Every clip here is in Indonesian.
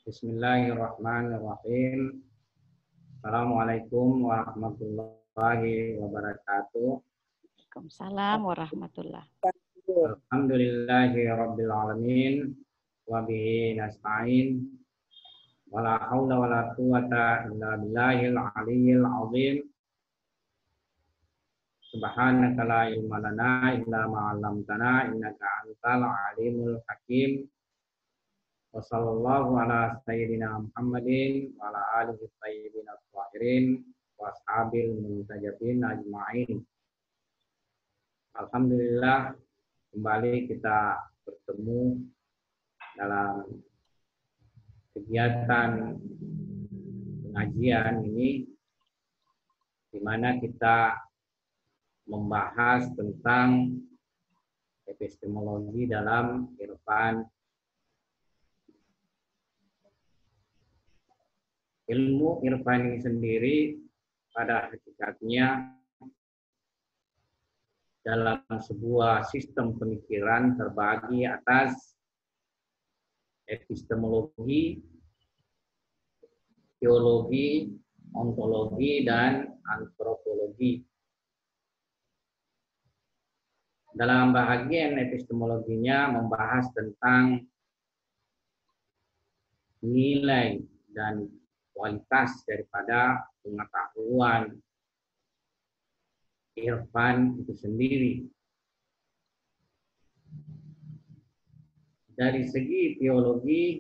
Bismillahirrahmanirrahim. Assalamualaikum warahmatullahi wabarakatuh. Waalaikumsalam warahmatullahi. Alhamdulillahi rabbil alamin. Wa bihi nasta'in. Wa la haula wa la quwata illa billahil aliyyil azim. Subhanaka la ilma lana illa ma 'allamtana innaka antal alimul hakim. Wa sallallahu ala sayyidina Muhammadin wa ala alihi thayyibin at-thahirin wa ashabil muntajabin ajma'in. Alhamdulillah, kembali kita bertemu dalam kegiatan pengajian ini, di mana kita membahas tentang epistemologi dalam irfan. Ilmu irfan ini sendiri pada hakikatnya dalam sebuah sistem pemikiran terbagi atas epistemologi, teologi, ontologi, dan antropologi. Dalam bahagian epistemologinya membahas tentang nilai dan kualitas daripada pengetahuan irfan itu sendiri. Dari segi teologi,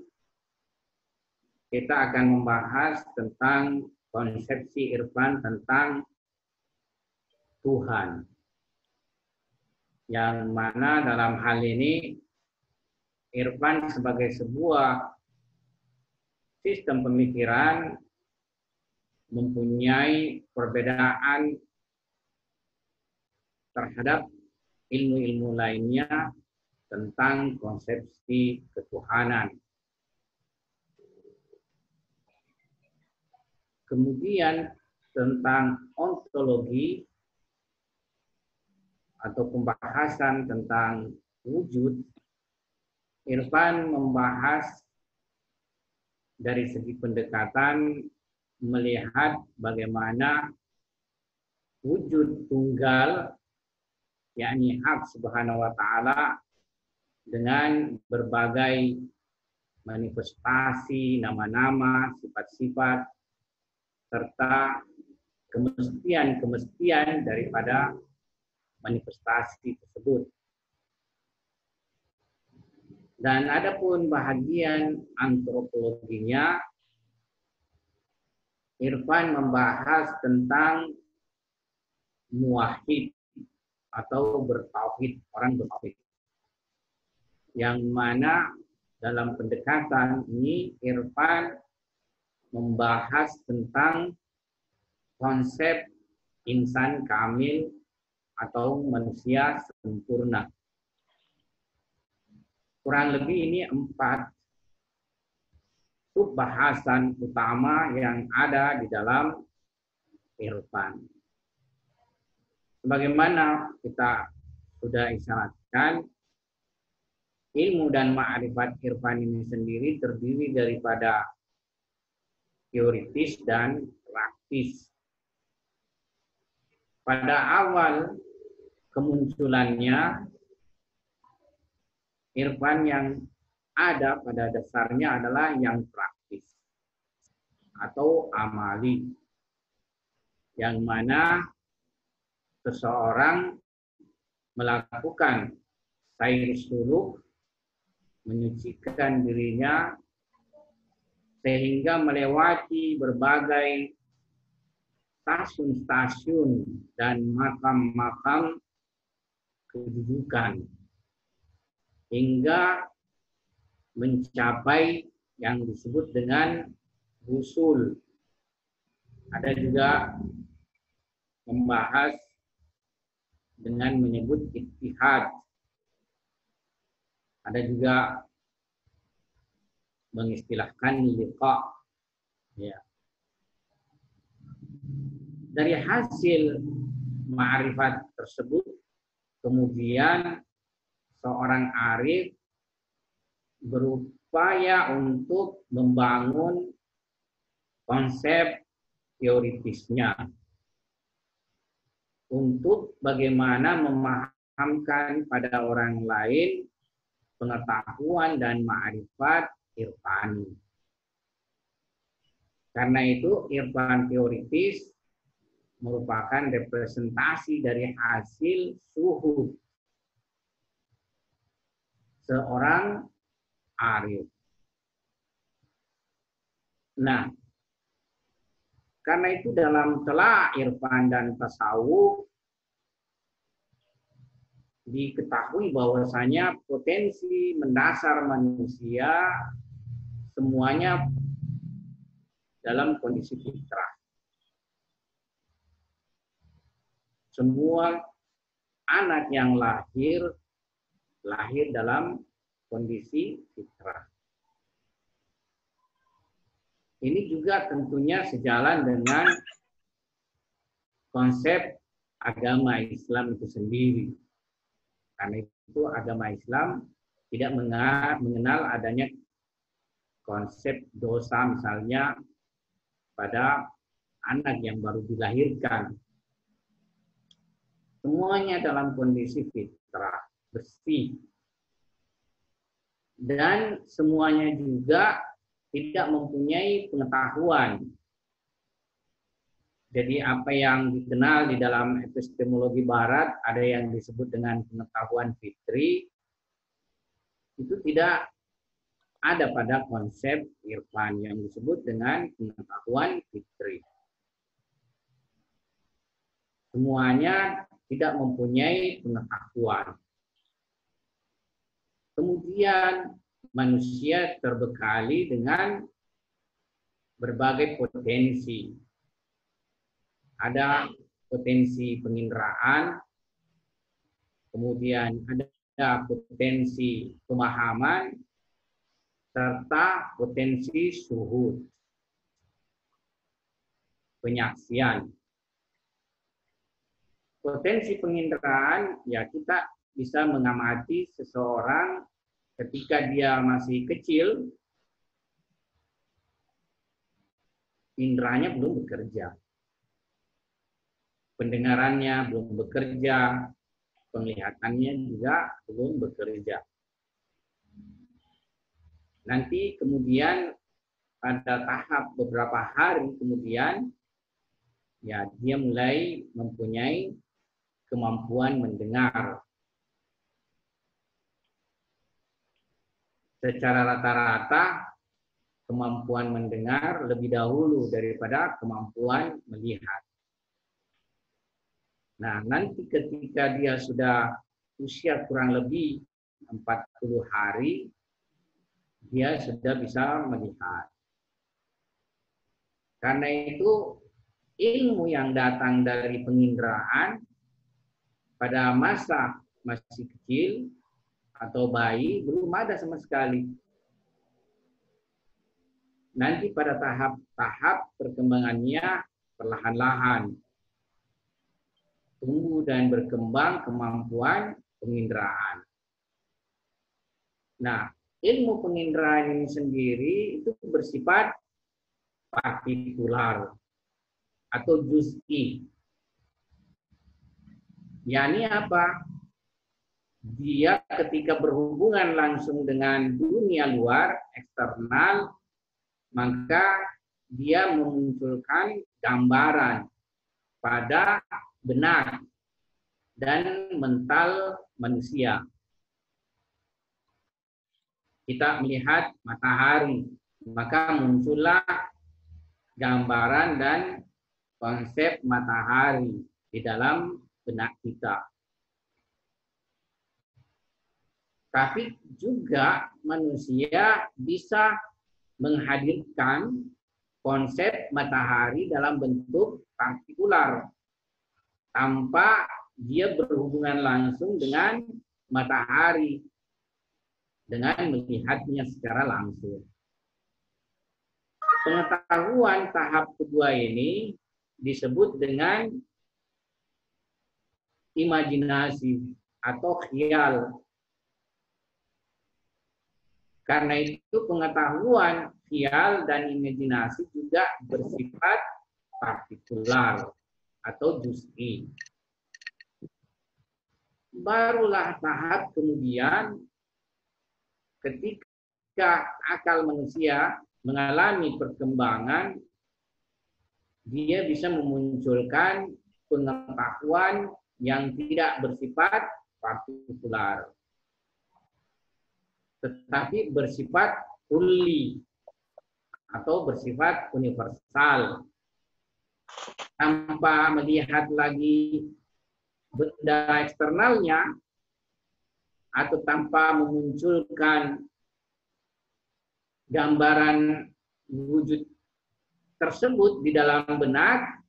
kita akan membahas tentang konsepsi irfan tentang Tuhan. Yang mana dalam hal ini, irfan sebagai sebuah sistem pemikiran mempunyai perbedaan terhadap ilmu-ilmu lainnya tentang konsepsi ketuhanan. Kemudian tentang ontologi atau pembahasan tentang wujud, irfan membahas dari segi pendekatan melihat bagaimana wujud tunggal, yakni hak subhanahu wa ta'ala, dengan berbagai manifestasi, nama-nama, sifat-sifat, serta kemestian-kemestian daripada manifestasi tersebut. Dan adapun bahagian antropologinya, irfan membahas tentang muwahhid atau bertauhid, orang bertauhid. Yang mana dalam pendekatan ini irfan membahas tentang konsep insan kamil atau manusia sempurna. Kurang lebih ini 4 subbahasan utama yang ada di dalam irfan. Sebagaimana kita sudah isyaratkan, ilmu dan ma'rifat irfan ini sendiri terdiri daripada teoritis dan praktis. Pada awal kemunculannya, irfan yang ada pada dasarnya adalah yang praktis atau amali, yang mana seseorang melakukan sair suluk, menyucikan dirinya sehingga melewati berbagai stasiun-stasiun dan makam-makam kedudukan hingga mencapai yang disebut dengan usul. Ada juga membahas dengan menyebut ittihad. Ada juga mengistilahkan liqa. Ya. Dari hasil ma'rifat tersebut, kemudian seorang arif berupa upaya untuk membangun konsep teoritisnya untuk bagaimana memahamkan pada orang lain pengetahuan dan ma'rifat irfani. Karena itu irfan teoritis merupakan representasi dari hasil syuhud seorang arif. Nah, karena itu dalam celah irfan dan tasawuf diketahui bahwasanya potensi mendasar manusia semuanya dalam kondisi fitrah. Semua anak yang lahir dalam kondisi fitrah. Ini juga tentunya sejalan dengan konsep agama Islam itu sendiri. Karena itu agama Islam tidak mengenal adanya konsep dosa misalnya pada anak yang baru dilahirkan. Semuanya dalam kondisi fitrah, bersih. Dan semuanya juga tidak mempunyai pengetahuan. Jadi apa yang dikenal di dalam epistemologi barat, ada yang disebut dengan pengetahuan fitri, itu tidak ada pada konsep irfan yang disebut dengan pengetahuan fitri. Semuanya tidak mempunyai pengetahuan. Kemudian manusia terbekali dengan berbagai potensi. Ada potensi penginderaan, kemudian ada potensi pemahaman, serta potensi syuhud, penyaksian. Potensi penginderaan, ya kita bisa mengamati seseorang ketika dia masih kecil, inderanya belum bekerja. Pendengarannya belum bekerja, penglihatannya juga belum bekerja. Nanti kemudian pada tahap beberapa hari kemudian, ya dia mulai mempunyai kemampuan mendengar. Secara rata-rata kemampuan mendengar lebih dahulu daripada kemampuan melihat. Nah, nanti ketika dia sudah usia kurang lebih 40 hari, dia sudah bisa melihat. Karena itu ilmu yang datang dari penginderaan pada masa masih kecil atau bayi belum ada sama sekali. Nanti pada tahap-tahap perkembangannya perlahan-lahan tumbuh dan berkembang kemampuan penginderaan. Nah, ilmu penginderaan ini sendiri itu bersifat partikular atau juz'i. yakni apa? Dia ketika berhubungan langsung dengan dunia luar, eksternal, maka dia memunculkan gambaran pada benak dan mental manusia. Kita melihat matahari, maka muncullah gambaran dan konsep matahari di dalam benak kita. Tapi juga manusia bisa menghadirkan konsep matahari dalam bentuk partikular tanpa dia berhubungan langsung dengan matahari dengan melihatnya secara langsung. Pengetahuan tahap kedua ini disebut dengan imajinasi atau khiyal. Karena itu pengetahuan, khial, dan imajinasi juga bersifat partikular atau juz'i. Barulah tahap kemudian ketika akal manusia mengalami perkembangan, dia bisa memunculkan pengetahuan yang tidak bersifat partikular, tetapi bersifat kulli atau bersifat universal, tanpa melihat lagi benda eksternalnya atau tanpa memunculkan gambaran wujud tersebut di dalam benak,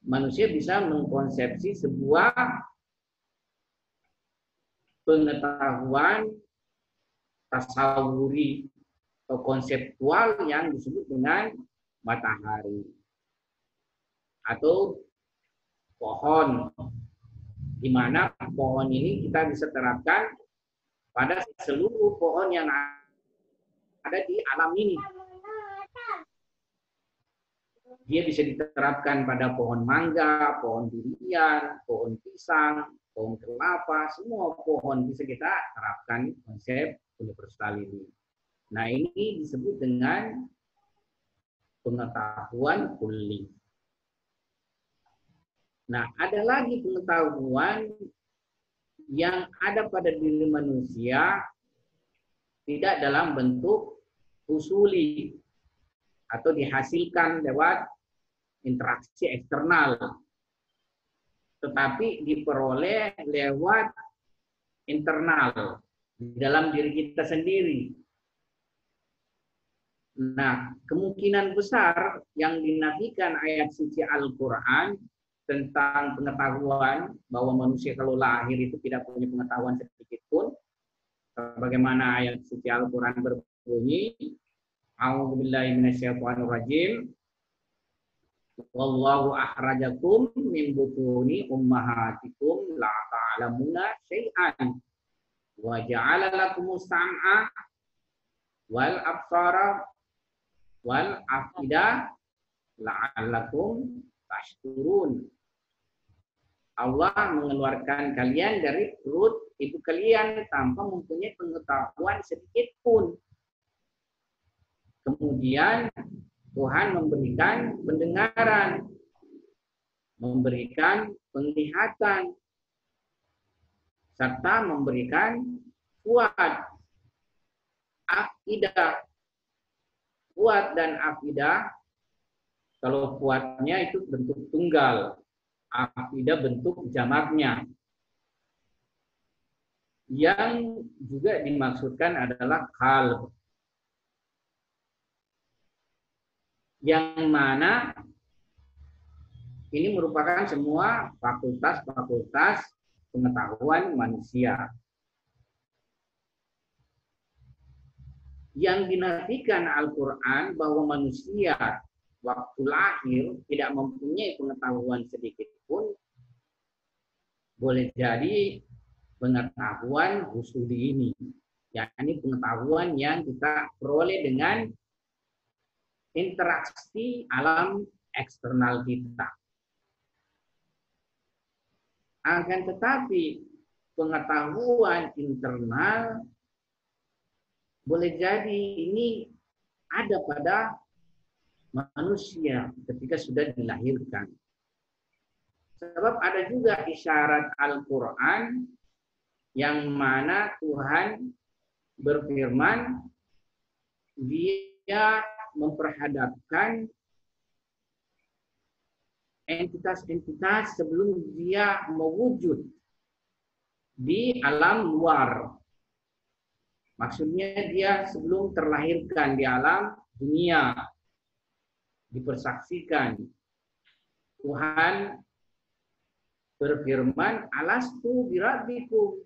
manusia bisa mengkonsepsi sebuah pengetahuan tasawuri atau konseptual yang disebut dengan matahari atau pohon, di mana pohon ini kita bisa terapkan pada seluruh pohon yang ada di alam ini. Dia bisa diterapkan pada pohon mangga, pohon durian, pohon pisang, pohon kelapa, semua pohon bisa kita terapkan konsep universal ini. Nah, ini disebut dengan pengetahuan kulli. Nah, ada lagi pengetahuan yang ada pada diri manusia tidak dalam bentuk usuli atau dihasilkan lewat interaksi eksternal, tetapi diperoleh lewat internal di dalam diri kita sendiri. Nah, kemungkinan besar yang dinafikan ayat suci Al-Quran tentang pengetahuan bahwa manusia kalau lahir itu tidak punya pengetahuan sedikit pun, bagaimana ayat suci Al-Quran berbunyi, A'udzubillahi minasyaitonirrajim, wallahu akhrajakum min butuni ummahatikum la ta'lamuna syai'an wa ja'ala lakumus sam'a wal absara wal afida la'allakum tashkurun. Allah mengeluarkan kalian dari perut ibu kalian tanpa mempunyai pengetahuan sedikit pun. Kemudian Tuhan memberikan pendengaran, memberikan penglihatan, serta memberikan fuad, afidah. Fuad dan afidah, kalau fuadnya itu bentuk tunggal, afidah bentuk jamaknya. Yang juga dimaksudkan adalah qalb, yang mana ini merupakan semua fakultas-fakultas pengetahuan manusia. Yang dinafikan Al-Quran bahwa manusia waktu lahir tidak mempunyai pengetahuan sedikit pun, boleh jadi pengetahuan husuli ini, yakni pengetahuan yang kita peroleh dengan interaksi alam eksternal kita. Akan tetapi pengetahuan internal boleh jadi ini ada pada manusia ketika sudah dilahirkan. Sebab ada juga isyarat Al-Quran yang mana Tuhan berfirman, dia memperhadapkan entitas-entitas sebelum dia mewujud di alam luar. Maksudnya dia sebelum terlahirkan di alam dunia, dipersaksikan. Tuhan berfirman, alastu birabbikum,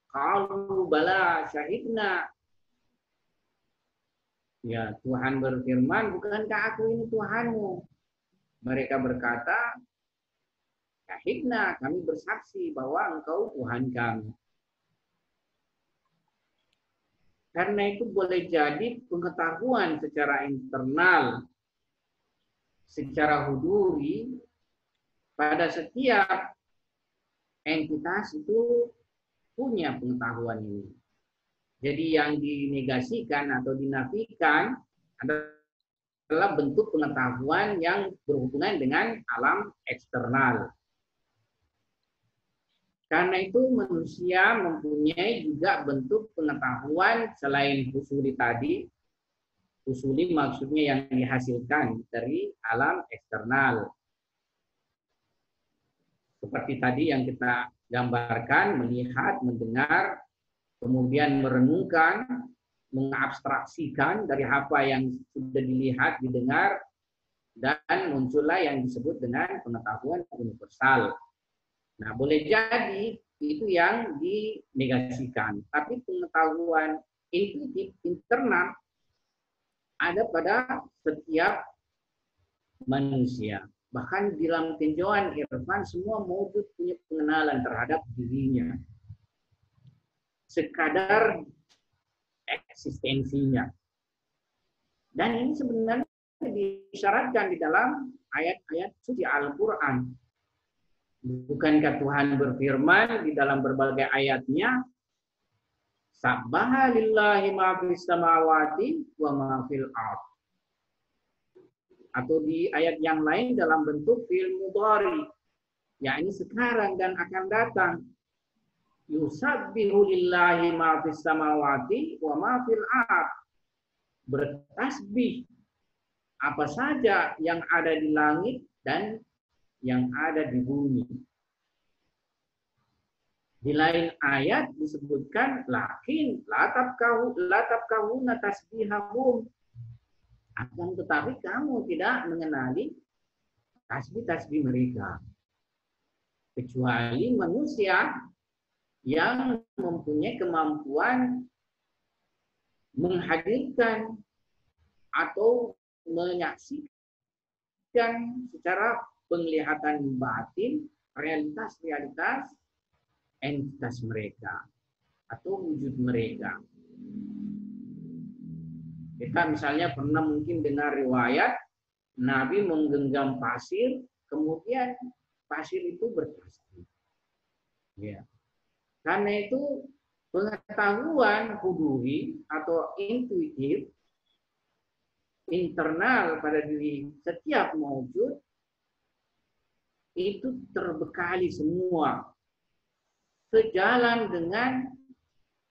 qalu bala syahidna. Ya, Tuhan berfirman, bukankah aku ini Tuhanmu? Mereka berkata, syahidna, kami bersaksi bahwa engkau Tuhan kami. Karena itu boleh jadi pengetahuan secara internal, secara huduri, pada setiap entitas itu punya pengetahuan ini. Jadi yang dinegasikan atau dinafikan adalah bentuk pengetahuan yang berhubungan dengan alam eksternal. Karena itu manusia mempunyai juga bentuk pengetahuan selain husuli tadi. Husuli maksudnya yang dihasilkan dari alam eksternal. Seperti tadi yang kita gambarkan, melihat, mendengar, kemudian merenungkan, mengabstraksikan dari apa yang sudah dilihat, didengar, dan muncullah yang disebut dengan pengetahuan universal. Nah, boleh jadi itu yang dinegasikan. Tapi pengetahuan intuitif internal ada pada setiap manusia. Bahkan di dalam tinjauan irfan semua maujud punya pengenalan terhadap dirinya. Sekadar eksistensinya. Dan ini sebenarnya disyaratkan di dalam ayat-ayat suci Al-Quran. Bukankah Tuhan berfirman di dalam berbagai ayatnya, Sabbaha lillahi ma fis samawati wa ma fil ardh. Atau di ayat yang lain dalam bentuk fi'il mudhari, yakni sekarang dan akan datang. Yusabbihu lillahi ma fis samawati wa ma fil ardh. Bertasbih apa saja yang ada di langit dan yang ada di bumi. Di lain ayat disebutkan lakin latafkahuna tasbihahum. Akan tetapi kamu tidak mengenali tasbih-tasbih mereka. Kecuali manusia yang mempunyai kemampuan menghadirkan atau menyaksikan secara penglihatan batin realitas-realitas entitas mereka atau wujud mereka. Kita misalnya pernah mungkin dengar riwayat Nabi menggenggam pasir, kemudian pasir itu bertasbih. Ya. Karena itu pengetahuan huduri atau intuitif internal pada diri setiap maujud itu terbekali semua sejalan dengan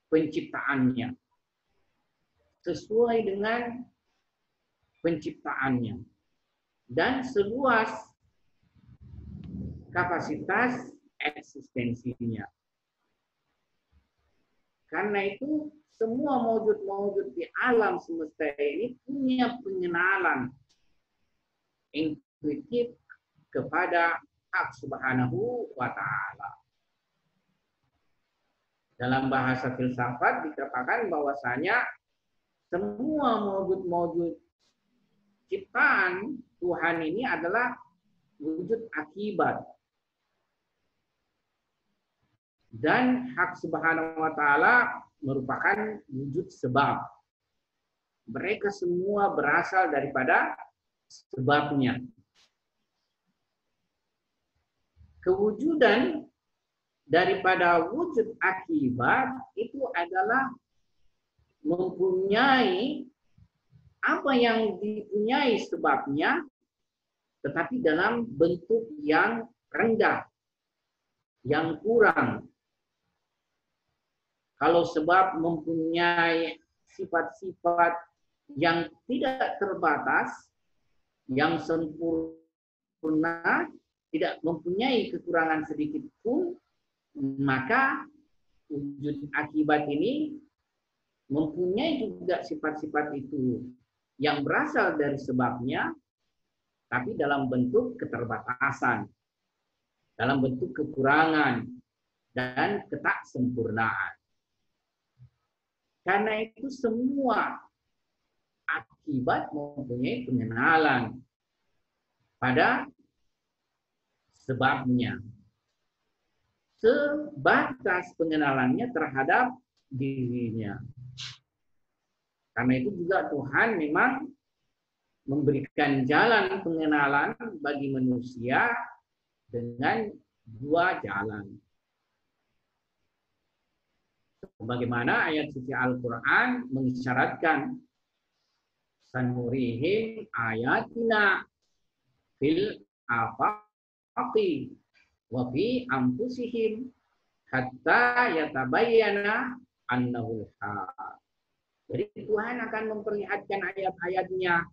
penciptaannya, sesuai dengan penciptaannya, dan seluas kapasitas eksistensinya. Karena itu semua maujud-maujud di alam semesta ini punya pengenalan intuitif kepada Hak Subhanahu wa Ta'ala. Dalam bahasa filsafat dikatakan bahwasanya semua maujud-maujud ciptaan Tuhan ini adalah wujud akibat. Dan Hak Subhanahu wa Ta'ala merupakan wujud sebab. Mereka semua berasal daripada sebabnya. Kewujudan daripada wujud akibat itu adalah mempunyai apa yang dipunyai sebabnya, tetapi dalam bentuk yang rendah, yang kurang. Kalau sebab mempunyai sifat-sifat yang tidak terbatas, yang sempurna, tidak mempunyai kekurangan sedikit pun, maka wujud akibat ini mempunyai juga sifat-sifat itu yang berasal dari sebabnya, tapi dalam bentuk keterbatasan, dalam bentuk kekurangan, dan ketaksempurnaan. Karena itu semua akibat mempunyai pengenalan pada sebabnya. Sebatas pengenalannya terhadap dirinya. Karena itu juga Tuhan memang memberikan jalan pengenalan bagi manusia dengan dua jalan. Bagaimana ayat suci Al-Quran mengisyaratkan sanurihim ayatina fil afaqi wa fi anfusihim hatta yatabayyana annahu haq. Jadi Tuhan akan memperlihatkan ayat-ayatnya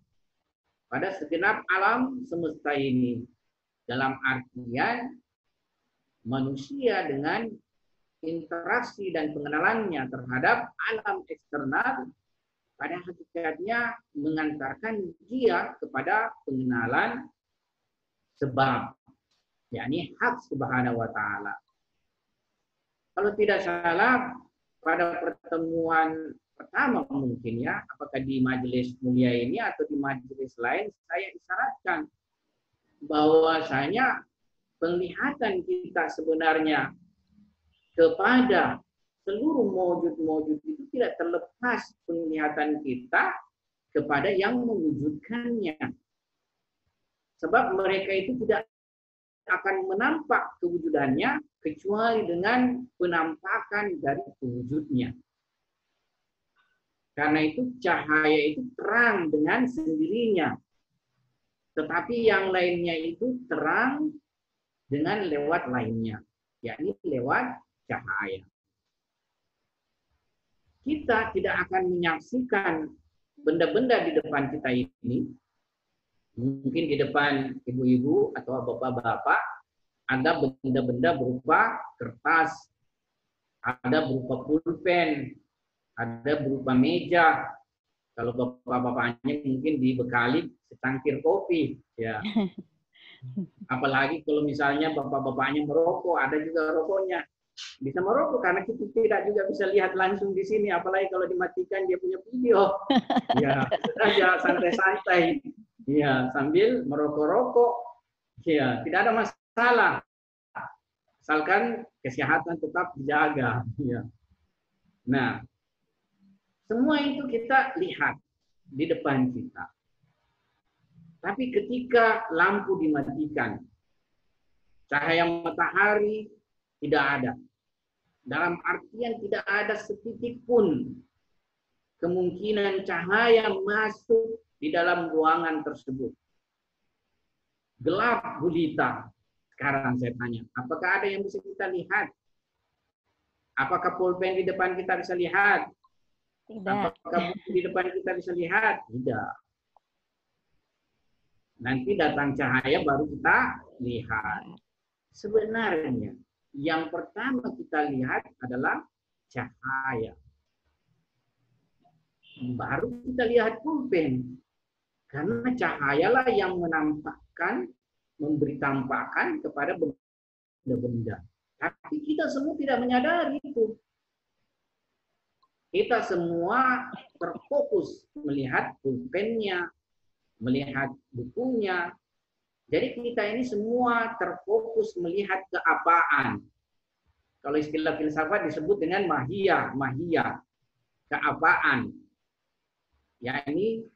pada segenap alam semesta ini. Dalam artian manusia dengan interaksi dan pengenalannya terhadap alam eksternal pada hakikatnya mengantarkan dia kepada pengenalan sebab, yakni hak Subhanahu wa Ta'ala. Kalau tidak salah, pada pertemuan pertama mungkin ya, apakah di majelis mulia ini atau di majelis lain, saya isyaratkan bahwasanya penglihatan kita sebenarnya kepada seluruh mawjud-mawjud itu tidak terlepas penglihatan kita kepada yang mewujudkannya. Sebab mereka itu tidak akan menampak kewujudannya kecuali dengan penampakan dari wujudnya. Karena itu cahaya itu terang dengan sendirinya. Tetapi yang lainnya itu terang dengan lewat lainnya, yakni lewat cahaya. Kita tidak akan menyaksikan benda-benda di depan kita ini. Mungkin di depan ibu-ibu atau bapak-bapak ada benda-benda berupa kertas, ada berupa pulpen, ada berupa meja. Kalau bapak-bapaknya mungkin dibekali secangkir kopi, ya. Apalagi kalau misalnya bapak-bapaknya merokok, ada juga rokoknya. Bisa merokok karena kita tidak juga bisa lihat langsung di sini, apalagi kalau dimatikan dia punya video. Ya, saja santai-santai. Ya, sambil merokok-rokok. Ya, tidak ada masalah. Asalkan kesehatan tetap dijaga. Ya. Nah, semua itu kita lihat di depan kita. Tapi ketika lampu dimatikan, cahaya matahari tidak ada. Dalam artian tidak ada setitik pun kemungkinan cahaya masuk di dalam ruangan tersebut. Gelap gulita. Sekarang saya tanya, apakah ada yang bisa kita lihat? Apakah pulpen di depan kita bisa lihat? Tidak. Apakah buku di depan kita bisa lihat? Tidak. Nanti datang cahaya baru kita lihat. Sebenarnya yang pertama kita lihat adalah cahaya. Baru kita lihat pulpen. Karena cahayalah yang menampakkan, memberi tampakan kepada benda-benda. Tapi kita semua tidak menyadari itu. Kita semua terfokus melihat pulpennya, melihat bukunya. Jadi kita ini semua terfokus melihat keapaan. Kalau istilah filsafat disebut dengan mahiyah, keapaan. Ya ini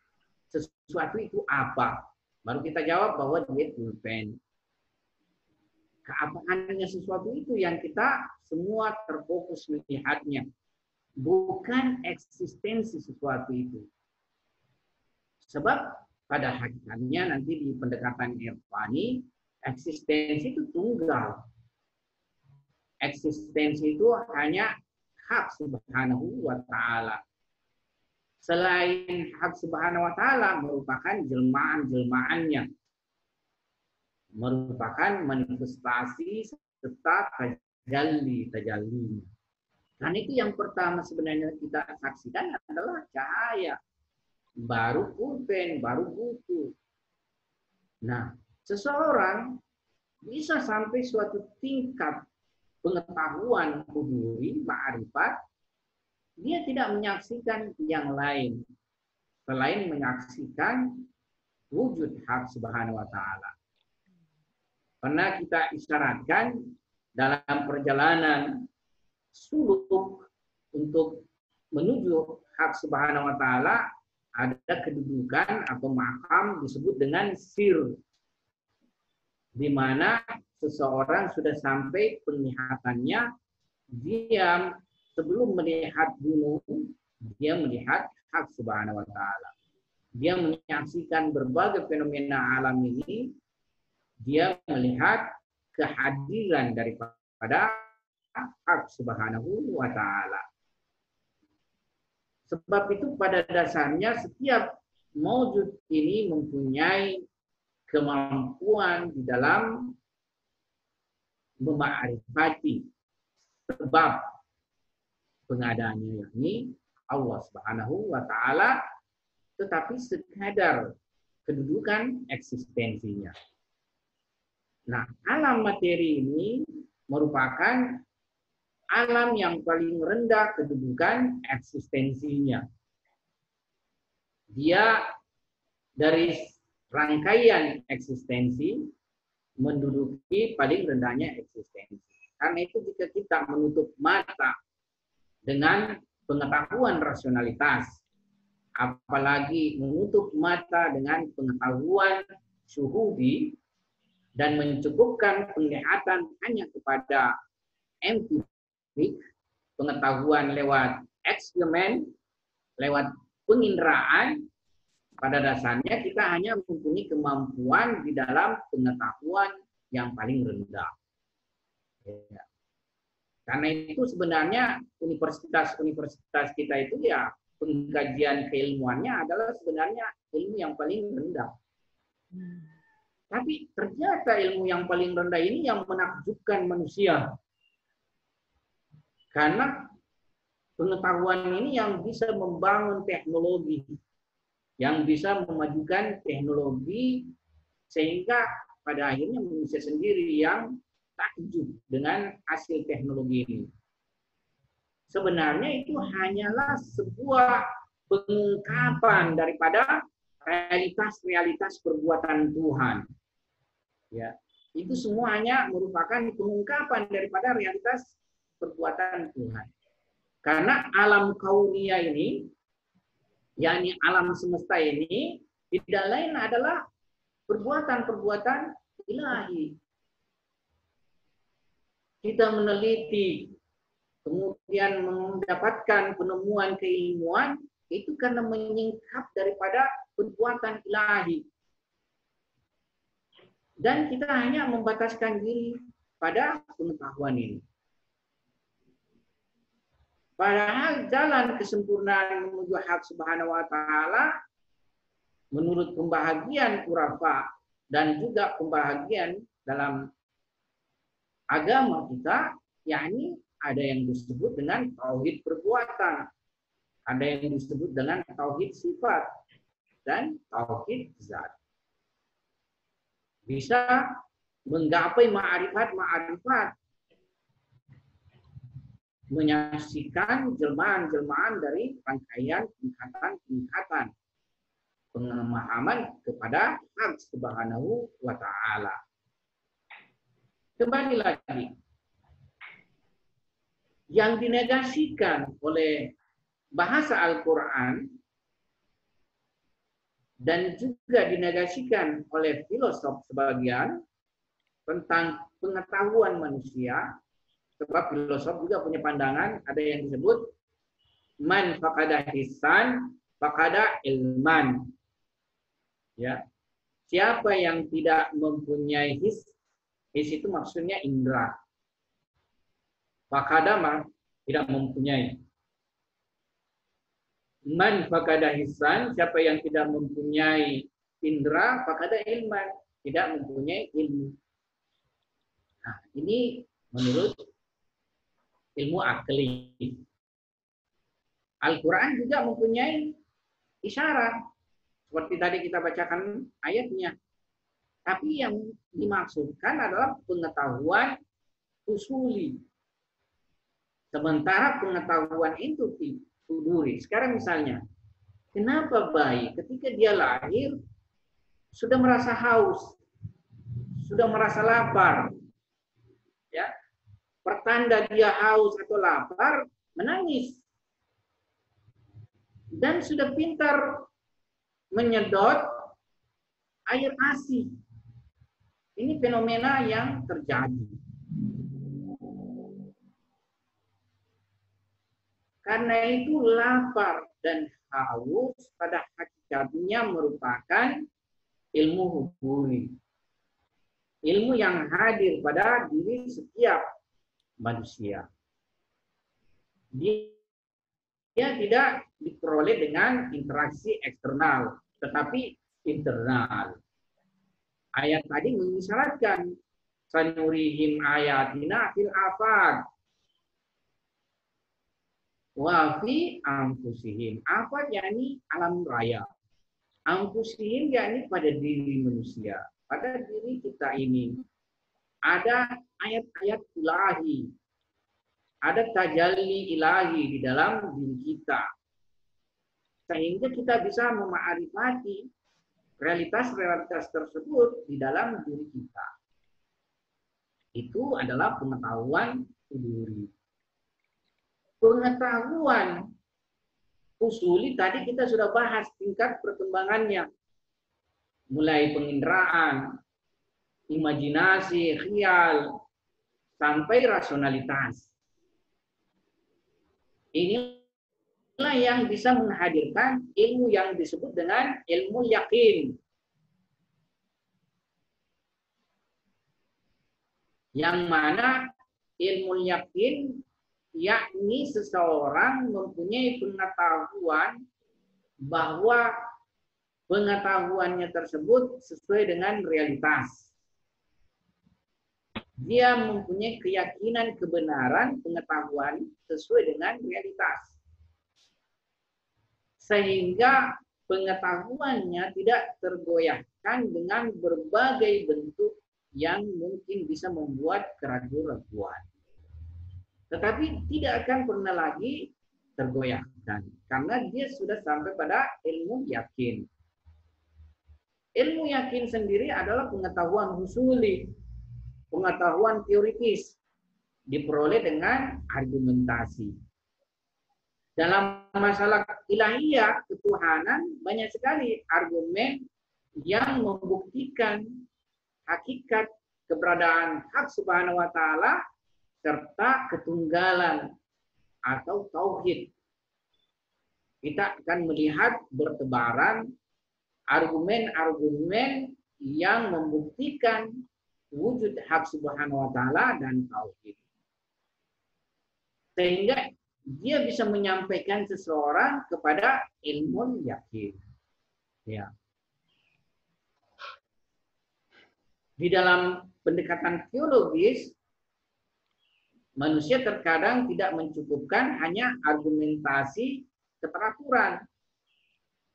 sesuatu itu apa? Baru kita jawab bahwa dia pulpen. Keapaannya sesuatu itu yang kita semua terfokus melihatnya. Bukan eksistensi sesuatu itu. Sebab pada hakikatnya nanti di pendekatan irfani, eksistensi itu tunggal. Eksistensi itu hanya hak Subhanahu wa Ta'ala. Selain hak Subhanahu wa Ta'ala merupakan jelmaan-jelmaannya. Merupakan manifestasi serta tajalli-tajallinya. Dan itu yang pertama sebenarnya kita saksikan adalah cahaya. Baru pulpen, baru buku. Nah, seseorang bisa sampai suatu tingkat pengetahuan huduri, ma'rifat, dia tidak menyaksikan yang lain selain menyaksikan wujud hak Subhanahu wa Ta'ala. Pernah kita isyaratkan dalam perjalanan suluk untuk menuju hak subhanahu wa ta'ala ada kedudukan atau makam disebut dengan sir, di mana seseorang sudah sampai penglihatannya, dia sebelum melihat gunung, dia melihat hak subhanahu wa ta'ala. Dia menyaksikan berbagai fenomena alam ini, dia melihat kehadiran daripada hak subhanahu wa ta'ala. Sebab itu pada dasarnya setiap maujud ini mempunyai kemampuan di dalam memakrifati sebab pengadaannya, yakni Allah subhanahu wa ta'ala, tetapi sekadar kedudukan eksistensinya. Nah, alam materi ini merupakan alam yang paling rendah kedudukan eksistensinya. Dia dari rangkaian eksistensi menduduki paling rendahnya eksistensi. Karena itu jika kita menutup mata dengan pengetahuan rasionalitas, apalagi menutup mata dengan pengetahuan syuhudi dan mencukupkan penglihatan hanya kepada empirik, pengetahuan lewat eksperimen, lewat penginderaan, pada dasarnya kita hanya mempunyai kemampuan di dalam pengetahuan yang paling rendah. Ya. Karena itu sebenarnya universitas-universitas kita itu ya pengkajian keilmuannya adalah sebenarnya ilmu yang paling rendah. Tapi ternyata ilmu yang paling rendah ini yang menakjubkan manusia. Karena pengetahuan ini yang bisa membangun teknologi, yang bisa memajukan teknologi, sehingga pada akhirnya manusia sendiri yang takjub dengan hasil teknologi ini. Sebenarnya itu hanyalah sebuah pengungkapan daripada realitas-realitas perbuatan Tuhan. Ya, itu semuanya merupakan pengungkapan daripada realitas perbuatan Tuhan. Karena alam kauniyah ini, yakni alam semesta ini, tidak lain adalah perbuatan-perbuatan ilahi. Kita meneliti, kemudian mendapatkan penemuan keilmuan, itu karena menyingkap daripada perbuatan ilahi. Dan kita hanya membataskan diri pada pengetahuan ini. Padahal jalan kesempurnaan menuju hak subhanahu wa ta'ala menurut pembahagian khurafah dan juga pembahagian dalam agama kita, yakni ada yang disebut dengan tauhid perbuatan, ada yang disebut dengan tauhid sifat, dan tauhid zat. Bisa menggapai ma'rifat, menyaksikan jelmaan-jelmaan dari rangkaian tingkatan pemahaman kepada hak subhanahu wa ta'ala. Kembali lagi, yang dinegasikan oleh bahasa Al-Quran dan juga dinegasikan oleh filosof sebagian tentang pengetahuan manusia, sebab filosof juga punya pandangan, ada yang disebut man faqada hissan faqada ilman. Ya. Siapa yang tidak mempunyai his itu maksudnya indera. Faqada tidak mempunyai. Man faqada hissan, siapa yang tidak mempunyai indera, faqada ilman, tidak mempunyai ilmu. Nah, ini menurut ilmu akli. Al-Quran juga mempunyai isyarat. Seperti tadi kita bacakan ayatnya. Tapi yang dimaksudkan adalah pengetahuan usuli. Sementara pengetahuan itu tuduri. Sekarang misalnya, kenapa bayi ketika dia lahir sudah merasa haus, sudah merasa lapar, ya, pertanda dia haus atau lapar, menangis. dan sudah pintar menyedot air ASI. Ini fenomena yang terjadi. Karena itu lapar dan haus pada hakikatnya merupakan ilmu huburi. Ilmu yang hadir pada diri setiap manusia. Dia tidak diperoleh dengan interaksi eksternal, tetapi internal. Ayat tadi mengisyaratkan sanurihim ayatina fil afaq wa fi anfusihim. Afaq yakni alam raya. Anfusihim yakni pada diri manusia. Pada diri kita ini ada ayat-ayat ilahi. Ada tajalli ilahi di dalam diri kita. Sehingga kita bisa memaarifati realitas-realitas tersebut di dalam diri kita. Itu adalah pengetahuan huduri. Pengetahuan usuli tadi kita sudah bahas tingkat perkembangannya. Mulai penginderaan, imajinasi, khiyal, sampai rasionalitas. Inilah yang bisa menghadirkan ilmu yang disebut dengan ilmu yakin. Yang mana ilmu yakin yakni seseorang mempunyai pengetahuan bahwa pengetahuannya tersebut sesuai dengan realitas. Dia mempunyai keyakinan kebenaran pengetahuan sesuai dengan realitas. Sehingga pengetahuannya tidak tergoyahkan dengan berbagai bentuk yang mungkin bisa membuat keraguan-keraguan. Tetapi tidak akan pernah lagi tergoyahkan. Karena dia sudah sampai pada ilmu yakin. Ilmu yakin sendiri adalah pengetahuan husuli. Pengetahuan teoritis diperoleh dengan argumentasi. Dalam masalah ilahiyah, ketuhanan, banyak sekali argumen yang membuktikan hakikat keberadaan hak subhanahu wa ta'ala serta ketunggalan atau tauhid. Kita akan melihat bertebaran argumen-argumen yang membuktikan wujud hak subhanahu wa ta'ala dan tauhid. Sehingga dia bisa menyampaikan seseorang kepada ilmu yakin. Ya. Di dalam pendekatan teologis, manusia terkadang tidak mencukupkan hanya argumentasi keteraturan.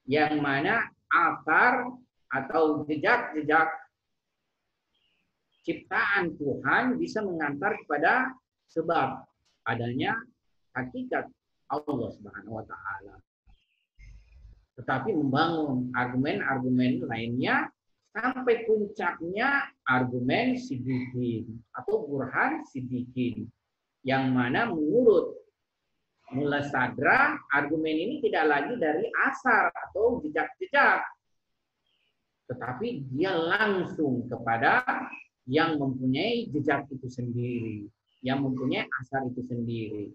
Yang mana akar atau jejak-jejak ciptaan Tuhan bisa mengantar kepada sebab adanya hakikat Allah Subhanahu wa ta'ala. Tetapi membangun argumen-argumen lainnya sampai puncaknya argumen sidikin atau burhan sidikin. Yang mana menurut Mullah Sadra, argumen ini tidak lagi dari asar atau jejak-jejak. Tetapi dia langsung kepada yang mempunyai jejak itu sendiri, yang mempunyai asar itu sendiri.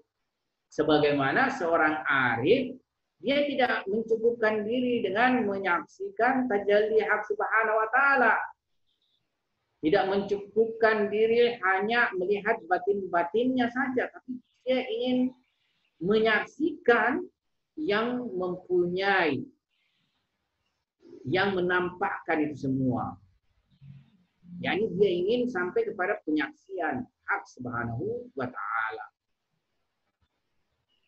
Sebagaimana seorang arif, dia tidak mencukupkan diri dengan menyaksikan tajalli hak subhanahu wa ta'ala. Tidak mencukupkan diri hanya melihat batin-batinnya saja, tapi dia ingin menyaksikan yang mempunyai, yang menampakkan itu semua. Yani dia ingin sampai kepada penyaksian hak subhanahu wa ta'ala.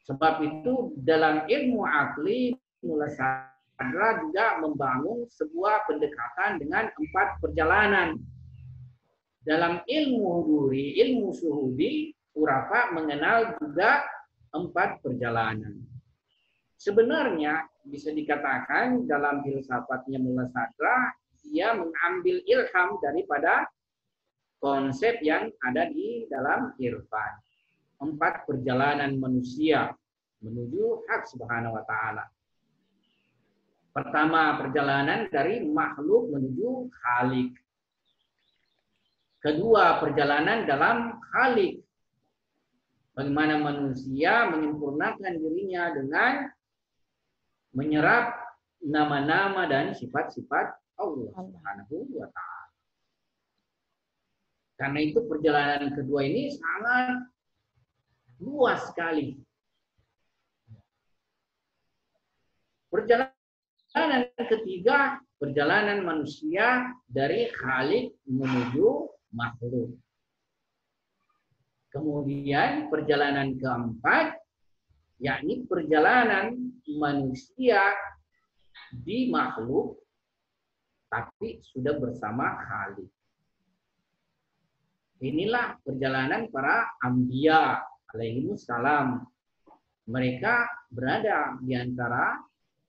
Sebab itu dalam ilmu akli, Mullah Sadra juga membangun sebuah pendekatan dengan 4 perjalanan. Dalam ilmu huduri, ilmu suhudi, Urafa mengenal juga 4 perjalanan. Sebenarnya bisa dikatakan dalam filsafatnya Mullah Sadra, dia mengambil ilham daripada konsep yang ada di dalam irfan. 4 perjalanan manusia menuju hak subhanahu wa ta'ala. Pertama, perjalanan dari makhluk menuju Khalik. Kedua, perjalanan dalam Khalik. Bagaimana manusia menyempurnakan dirinya dengan menyerap nama-nama dan sifat-sifat Allah Subhanahu wa Ta'ala. Karena itu perjalanan kedua ini sangat luas sekali. Perjalanan ketiga, perjalanan manusia dari Khalik menuju makhluk. Kemudian perjalanan keempat, yakni perjalanan manusia di makhluk, tapi sudah bersama Khalik. Inilah perjalanan para anbiya alaihimussalam. Mereka berada di antara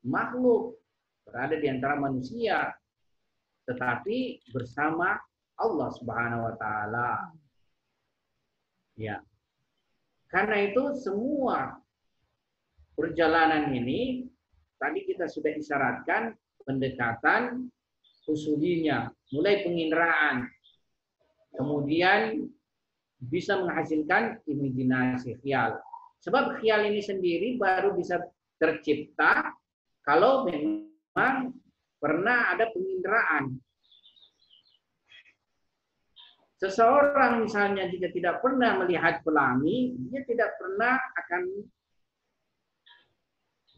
makhluk, berada di antara manusia, tetapi bersama Allah Subhanahu wa Ta'ala. Ya. Karena itu semua perjalanan ini tadi kita sudah isyaratkan pendekatan usulinya, mulai penginderaan, kemudian bisa menghasilkan imajinasi khiyal. Sebab khiyal ini sendiri baru bisa tercipta kalau memang pernah ada penginderaan. Seseorang misalnya jika tidak pernah melihat pelangi, dia tidak pernah akan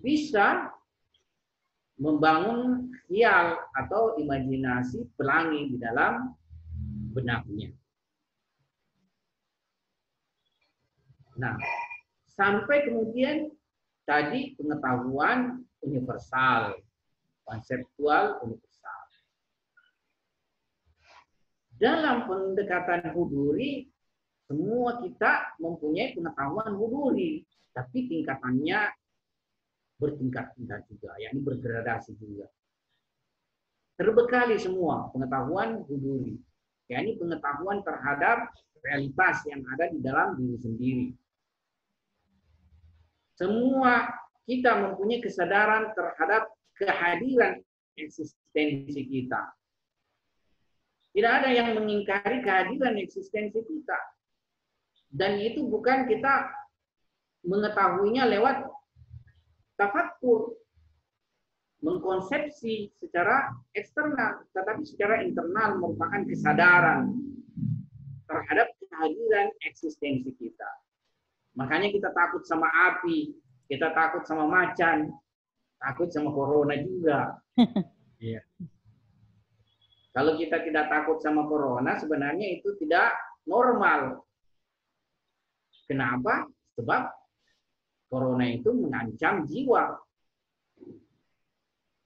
bisa membangun khiyal atau imajinasi pelangi di dalam benaknya. Nah, sampai kemudian tadi pengetahuan universal, konseptual universal. Dalam pendekatan huduri, semua kita mempunyai pengetahuan huduri, tapi tingkatannya bertingkat-tingkat juga, yakni bergradasi juga. Terbekali semua pengetahuan huduri, yakni pengetahuan terhadap realitas yang ada di dalam diri sendiri. Semua kita mempunyai kesadaran terhadap kehadiran eksistensi kita. Tidak ada yang mengingkari kehadiran eksistensi kita. Dan itu bukan kita mengetahuinya lewat tafakkur, mengkonsepsi secara eksternal, tetapi secara internal merupakan kesadaran terhadap kehadiran eksistensi kita. Makanya kita takut sama api, kita takut sama macan, takut sama corona juga. Iya. Kalau kita tidak takut sama corona, sebenarnya itu tidak normal. Kenapa? Sebab corona itu mengancam jiwa.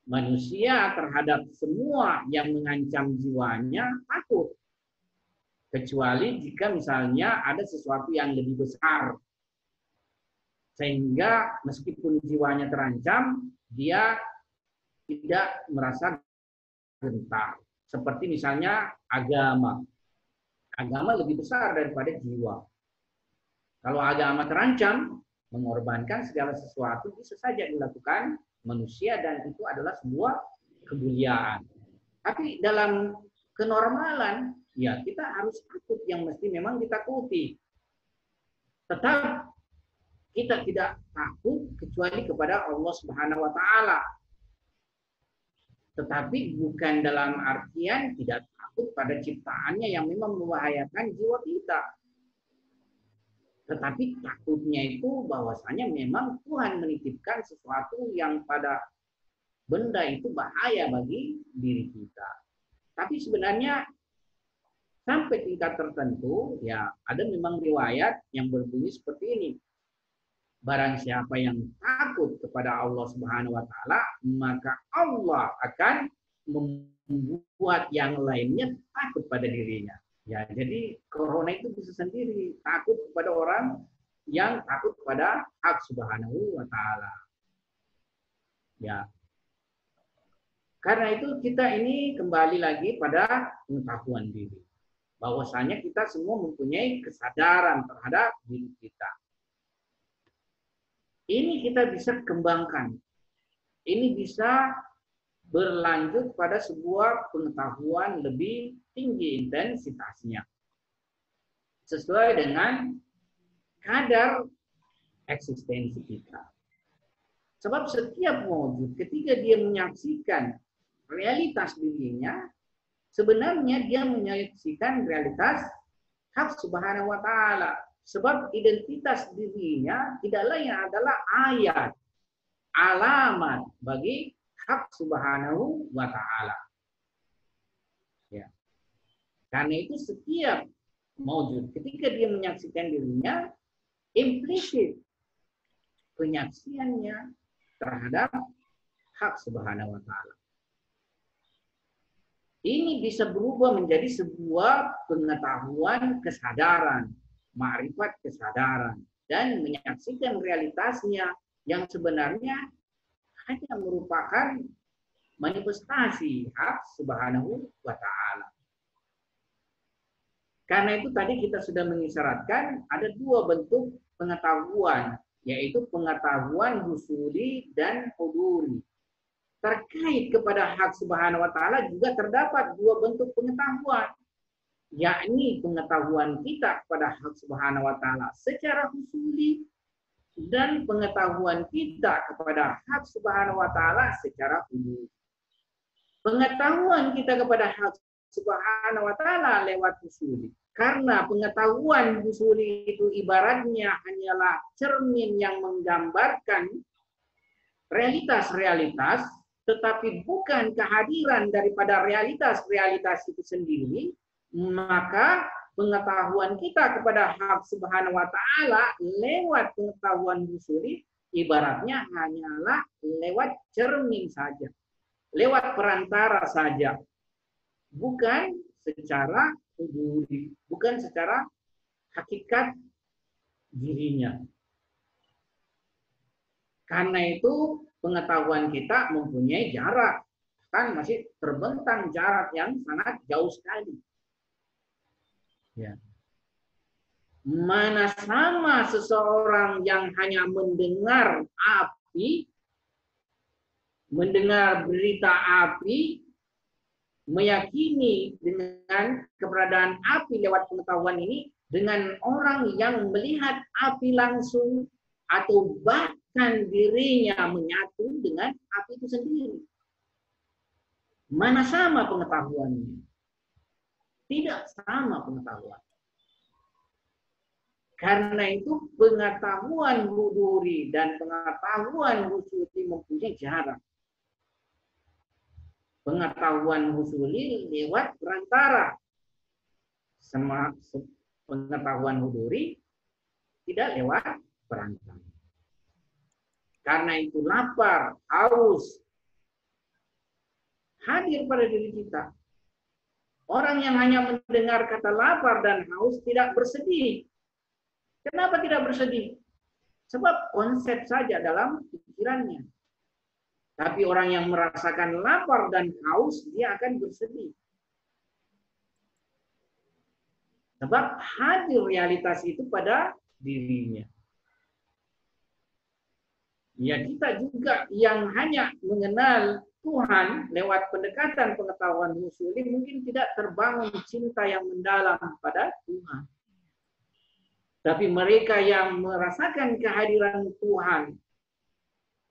Manusia terhadap semua yang mengancam jiwanya takut. Kecuali jika misalnya ada sesuatu yang lebih besar. Sehingga meskipun jiwanya terancam, dia tidak merasa gentar. Seperti misalnya agama. Agama lebih besar daripada jiwa. Kalau agama terancam, mengorbankan segala sesuatu bisa saja dilakukan manusia dan itu adalah sebuah kemuliaan. Tapi dalam kenormalan, ya kita harus takut yang mesti memang ditakuti. Tetap kita tidak takut kecuali kepada Allah Subhanahu wa Ta'ala. Tetapi bukan dalam artian tidak takut pada ciptaannya yang memang membahayakan jiwa kita. Tetapi takutnya itu bahwasanya memang Tuhan menitipkan sesuatu yang pada benda itu bahaya bagi diri kita. Tapi sebenarnya sampai tingkat tertentu, ya ada memang riwayat yang berbunyi seperti ini. Barang siapa yang takut kepada Allah Subhanahu wa Ta'ala, maka Allah akan membuat yang lainnya takut pada dirinya. Ya, jadi corona itu bisa sendiri takut kepada orang yang takut kepada Hak Subhanahu wa Ta'ala. Ya. Karena itu kita ini kembali lagi pada pengetahuan diri. Bahwasanya kita semua mempunyai kesadaran terhadap diri kita. Ini kita bisa kembangkan. Ini bisa berlanjut pada sebuah pengetahuan lebih tinggi intensitasnya sesuai dengan kadar eksistensi kita. Sebab setiap wujud ketika dia menyaksikan realitas dirinya, sebenarnya dia menyaksikan realitas Hak Subhanahu wa Ta'ala. Sebab identitas dirinya tidak lain adalah ayat, alamat bagi Hak Subhanahu wa Ta'ala. Ya. Karena itu setiap wujud ketika dia menyaksikan dirinya, implisit penyaksiannya terhadap Hak Subhanahu wa Ta'ala. Ini bisa berubah menjadi sebuah pengetahuan kesadaran, ma'rifat kesadaran, dan menyaksikan realitasnya yang sebenarnya hanya merupakan manifestasi Hak Subhanahu wa Ta'ala. Karena itu tadi kita sudah mengisyaratkan ada dua bentuk pengetahuan, yaitu pengetahuan husuli dan huduri. Terkait kepada Hak Subhanahu wa Ta'ala juga terdapat dua bentuk pengetahuan, yakni pengetahuan kita kepada Hak Subhanahu wa Ta'ala secara husuli dan pengetahuan kita kepada Hak Subhanahu wa Ta'ala secara huduri. Pengetahuan kita kepada Hak Subhanahu wa Ta'ala lewat husuli. Karena pengetahuan husuli itu ibaratnya hanyalah cermin yang menggambarkan realitas-realitas, tetapi bukan kehadiran daripada realitas-realitas itu sendiri, maka pengetahuan kita kepada Hak Subhanahu wa Ta'ala lewat pengetahuan husuli ibaratnya hanyalah lewat cermin saja, lewat perantara saja, bukan secara huduri, bukan secara hakikat dirinya. Karena itu pengetahuan kita mempunyai jarak, kan masih terbentang jarak yang sangat jauh sekali. Ya. Mana sama seseorang yang hanya mendengar api, mendengar berita api, meyakini dengan keberadaan api lewat pengetahuan ini, dengan orang yang melihat api langsung atau bahkan dirinya menyatu dengan api itu sendiri. Mana sama pengetahuannya? Tidak sama pengetahuan. Karena itu pengetahuan huduri dan pengetahuan husuli mempunyai jarak. Pengetahuan husuli lewat perantara. Pengetahuan huduri tidak lewat perantara. Karena itu lapar, haus, hadir pada diri kita. Orang yang hanya mendengar kata lapar dan haus tidak bersedih. Kenapa tidak bersedih? Sebab konsep saja dalam pikirannya. Tapi orang yang merasakan lapar dan haus, dia akan bersedih. Sebab hadir realitas itu pada dirinya. Ya, kita juga yang hanya mengenal Tuhan lewat pendekatan pengetahuan husuli mungkin tidak terbangun cinta yang mendalam pada Tuhan. Tapi mereka yang merasakan kehadiran Tuhan,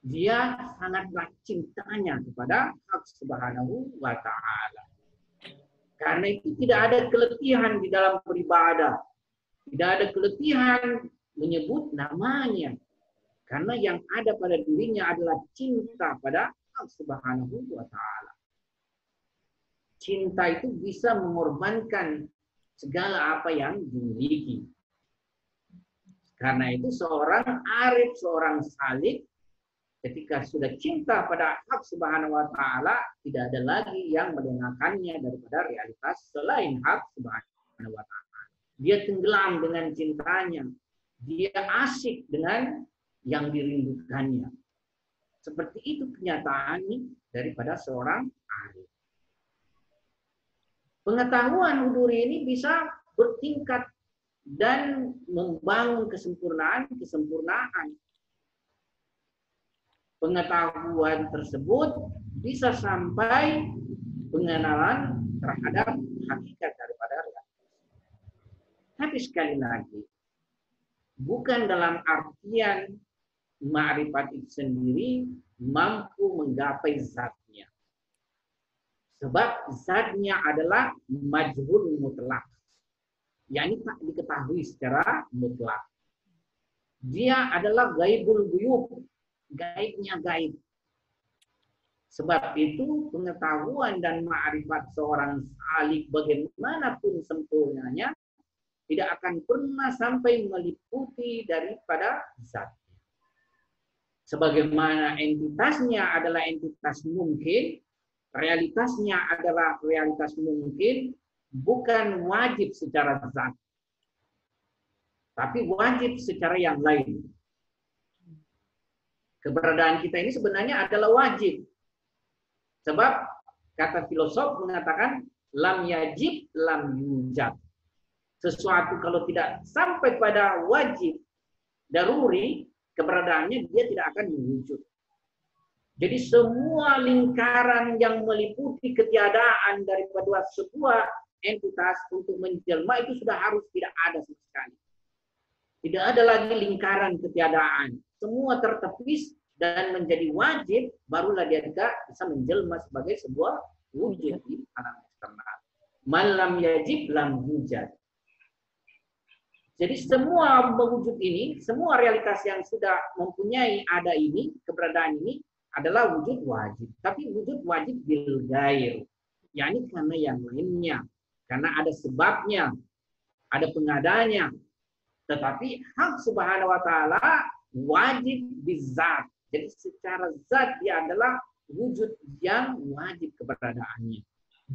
dia sangatlah cintanya kepada Hak Subhanahu wa Ta'ala. Karena itu tidak ada keletihan di dalam beribadah. Tidak ada keletihan menyebut namanya. Karena yang ada pada dirinya adalah cinta pada Hak Subhanahu wa Ta'ala. Cinta itu bisa mengorbankan segala apa yang dimiliki. Karena itu seorang arif, seorang salik, ketika sudah cinta pada Hak Subhanahu wa Ta'ala, tidak ada lagi yang mendengarkannya daripada realitas selain Hak Subhanahu wa Ta'ala. Dia tenggelam dengan cintanya. Dia asyik dengan yang dirindukannya. Seperti itu kenyataannya daripada seorang arif. Pengetahuan huduri ini bisa bertingkat dan membangun kesempurnaan. Pengetahuan tersebut bisa sampai pengenalan terhadap hakikat daripada realitas. Tapi sekali lagi, bukan dalam artian ma'rifat itu sendiri mampu menggapai zatnya. Sebab zatnya adalah majhul mutlak. yakni tak diketahui secara mutlak. Dia adalah gaibul guyub, gaibnya gaib. Sebab itu pengetahuan dan ma'rifat seorang salik bagaimanapun sempurnanya tidak akan pernah sampai meliputi daripada zat. Sebagaimana entitasnya adalah entitas mungkin, realitasnya adalah realitas mungkin, bukan wajib secara zat, tapi wajib secara yang lain. Keberadaan kita ini sebenarnya adalah wajib. Sebab kata filosof mengatakan lam yajib lam yujad. Sesuatu kalau tidak sampai pada wajib daruri, keberadaannya dia tidak akan wujud. Jadi semua lingkaran yang meliputi ketiadaan daripada sebuah entitas untuk menjelma itu sudah harus tidak ada sama sekali. Tidak ada lagi lingkaran ketiadaan. Semua tertepis dan menjadi wajib, barulah dia bisa menjelma sebagai sebuah wujud di alam eksternal. Malam yajib lam yujad. Jadi semua wujud ini, semua realitas yang sudah mempunyai ada ini, keberadaan ini adalah wujud wajib. Tapi wujud wajib bil ghair, yakni karena yang lainnya, karena ada sebabnya, ada pengadanya. Tetapi hak subhanahu wa ta'ala wajib bizat. Jadi secara zat dia adalah wujud yang wajib keberadaannya.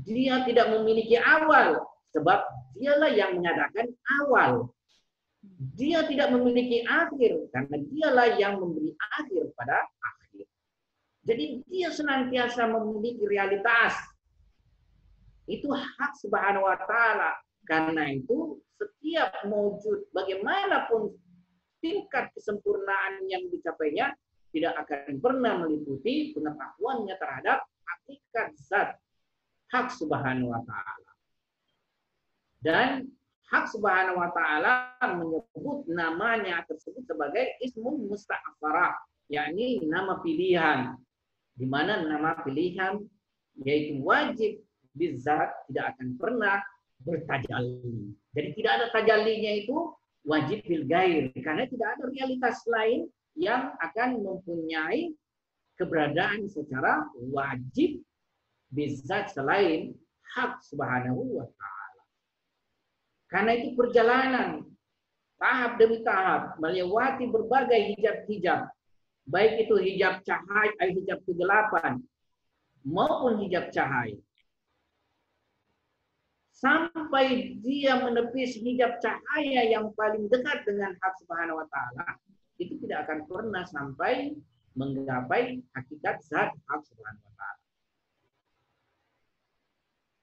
Dia tidak memiliki awal, sebab dialah yang mengadakan awal. Dia tidak memiliki akhir, karena dialah yang memberi akhir pada akhir. Jadi dia senantiasa memiliki realitas. Itu hak subhanahu wa ta'ala. Karena itu setiap mewujud bagaimanapun tingkat kesempurnaan yang dicapainya tidak akan pernah meliputi pengetahuannya terhadap hakikat zat hak subhanahu wa ta'ala. Dan hak subhanahu wa ta'ala menyebut namanya tersebut sebagai ismun musta'afarah, yakni nama pilihan, di mana nama pilihan yaitu wajib bizat tidak akan pernah bertajalli. Jadi tidak ada tajallinya itu wajib bil ghair, karena tidak ada realitas lain yang akan mempunyai keberadaan secara wajib bizat selain hak subhanahu wa ta'ala. Karena itu perjalanan tahap demi tahap melewati berbagai hijab-hijab, baik itu hijab cahaya, hijab kegelapan maupun hijab cahaya, sampai dia menepis hijab cahaya yang paling dekat dengan hak subhanahu wa ta'ala, itu tidak akan pernah sampai menggapai hakikat zat hak subhanahu wa ta'ala.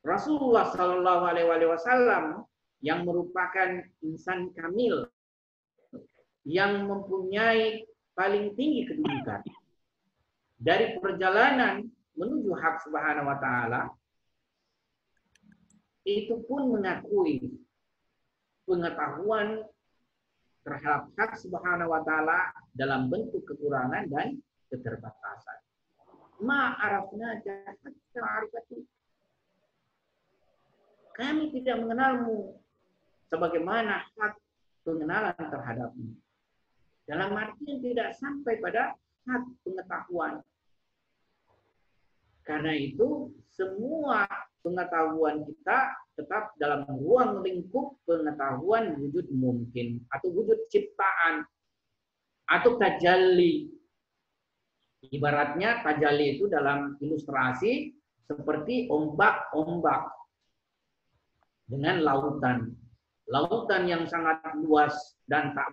Rasulullah Shallallahu Alaihi Wasallam yang merupakan insan kamil, yang mempunyai paling tinggi kedudukan dari perjalanan menuju hak subhanahu wa ta'ala, itu pun mengakui pengetahuan terhadap hak subhanahu wa ta'ala dalam bentuk kekurangan dan keterbatasan. Ma'arafna hatta ma'rifati. Kami tidak mengenalmu sebagaimana hak pengenalan terhadapmu. Dalam artian tidak sampai pada hak pengetahuan. Karena itu semua pengetahuan kita tetap dalam ruang lingkup pengetahuan wujud mungkin atau wujud ciptaan atau tajalli. Ibaratnya tajalli itu dalam ilustrasi seperti ombak-ombak dengan lautan. Lautan yang sangat luas dan tak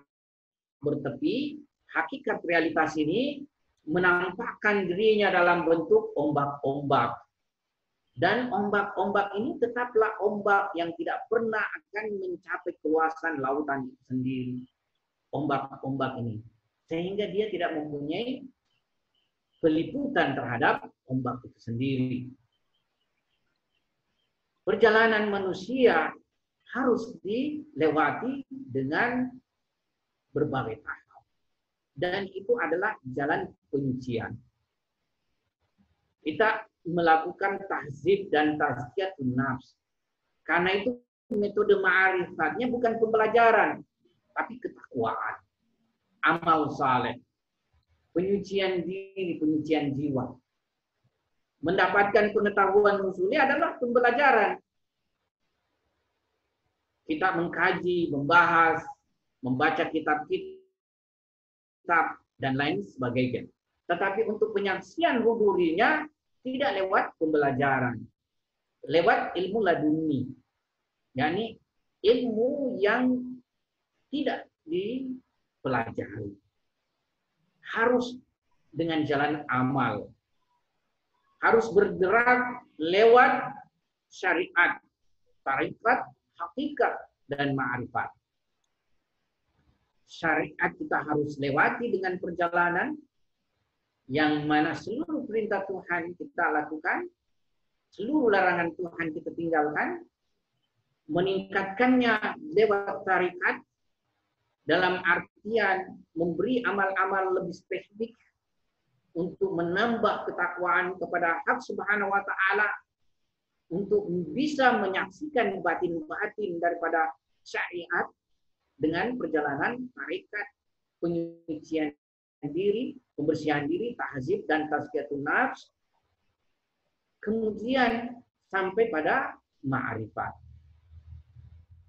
bertepi, hakikat realitas ini menampakkan dirinya dalam bentuk ombak-ombak. Dan ombak-ombak ini tetaplah ombak yang tidak pernah akan mencapai keluasan lautan itu sendiri. Ombak-ombak ini. Sehingga dia tidak mempunyai peliputan terhadap ombak itu sendiri. Perjalanan manusia harus dilewati dengan berbagai tahap. Dan itu adalah jalan penyucian. Kita melakukan tahzib dan tazkiyatun nafs. Karena itu metode ma'rifatnya bukan pembelajaran, tapi ketakwaan, amal saleh, penyucian diri, penyucian jiwa. Mendapatkan pengetahuan usuli adalah pembelajaran. Kita mengkaji, membahas, membaca kitab-kitab, dan lain sebagainya. Tetapi untuk penyaksian hudurinya tidak lewat pembelajaran. Lewat ilmu laduni. yakni ilmu yang tidak dipelajari. Harus dengan jalan amal. Harus bergerak lewat syariat, tarikat, hakikat, dan ma'rifat. Syariat kita harus lewati dengan perjalanan yang mana seluruh perintah Tuhan kita lakukan, seluruh larangan Tuhan kita tinggalkan, meningkatkannya lewat tarikat dalam artian memberi amal-amal lebih spesifik untuk menambah ketakwaan kepada Hak Subhanahu wa Ta'ala, untuk bisa menyaksikan batin-batin daripada syariat dengan perjalanan tarikat, penyucian diri, pembersihan diri, tahzib dan tazkiyatun nafs, kemudian sampai pada ma'rifat,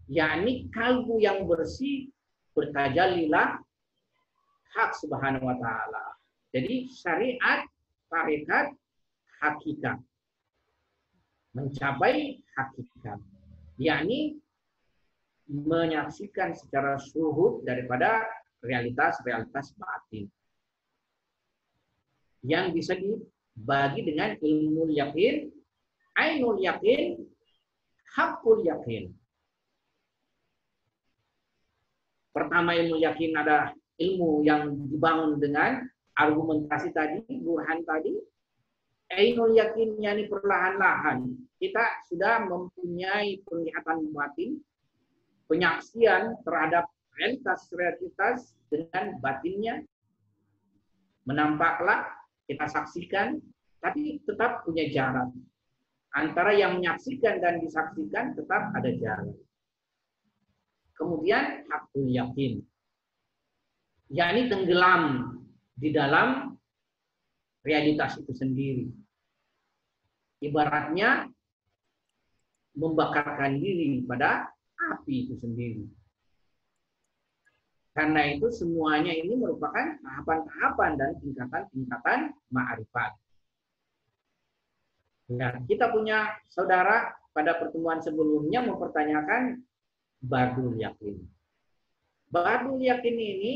yakni kalbu yang bersih bertajallilah Hak Subhanahu wa Ta'ala. Jadi syariat, tarikat, hakikat, mencapai hakikat, yakni menyaksikan secara syuhud daripada realitas-realitas batin yang bisa dibagi dengan ilmu yakin, ainul yakin, hakul yakin. Pertama, ilmu yakin ada ilmu yang dibangun dengan argumentasi tadi, burhan tadi. Ainul yakin, yakni perlahan-lahan kita sudah mempunyai penglihatan batin, penyaksian terhadap realitas dengan batinnya. Menampaklah, kita saksikan, tapi tetap punya jarak. Antara yang menyaksikan dan disaksikan tetap ada jarak. Kemudian hakul yakin, yakni tenggelam di dalam realitas itu sendiri. Ibaratnya membakarkan diri pada api itu sendiri. Karena itu semuanya ini merupakan tahapan-tahapan dan tingkatan-tingkatan ma'rifat. Nah, kita punya saudara pada pertemuan sebelumnya mempertanyakan Bardul Yakin. Bardul Yakin ini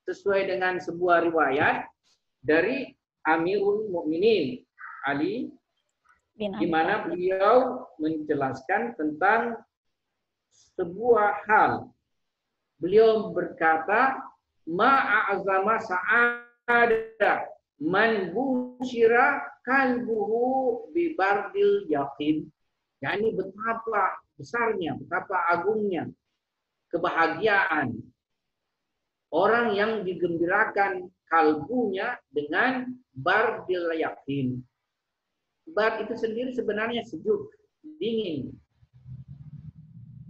sesuai dengan sebuah riwayat dari Amirul Mukminin Ali, di mana beliau menjelaskan tentang sebuah hal. Beliau berkata, ma'azama sa'ada man busyira kalbuhu bi bardil yakin. Yani betapa besarnya, betapa agungnya kebahagiaan orang yang digembirakan kalbunya dengan bardil yakin. Bar itu sendiri sebenarnya sejuk, dingin.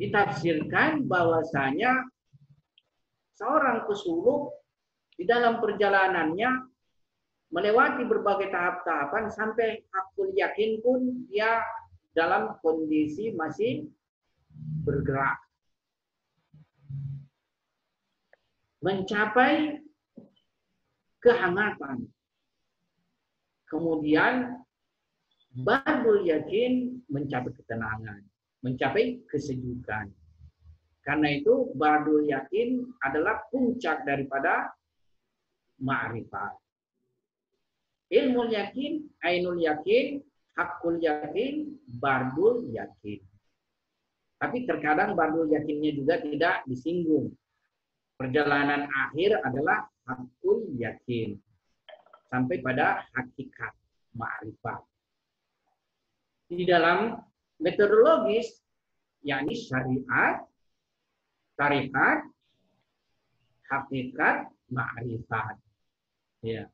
Ditafsirkan bahwasanya seorang pesuluk di dalam perjalanannya melewati berbagai tahap-tahapan sampai hakul yakin pun dia dalam kondisi masih bergerak. Mencapai kehangatan. Kemudian Bardul Yakin mencapai ketenangan, mencapai kesejukan. Karena itu Bardul Yakin adalah puncak daripada ma'rifat. Ilmu yakin, ainul yakin, hakul yakin, Bardul Yakin. Tapi terkadang Bardul Yakinnya juga tidak disinggung. Perjalanan akhir adalah hakul yakin. sampai pada hakikat ma'rifat. Di dalam metodologis, yakni syariat, tarekat, hakikat, ma'rifat. Ya.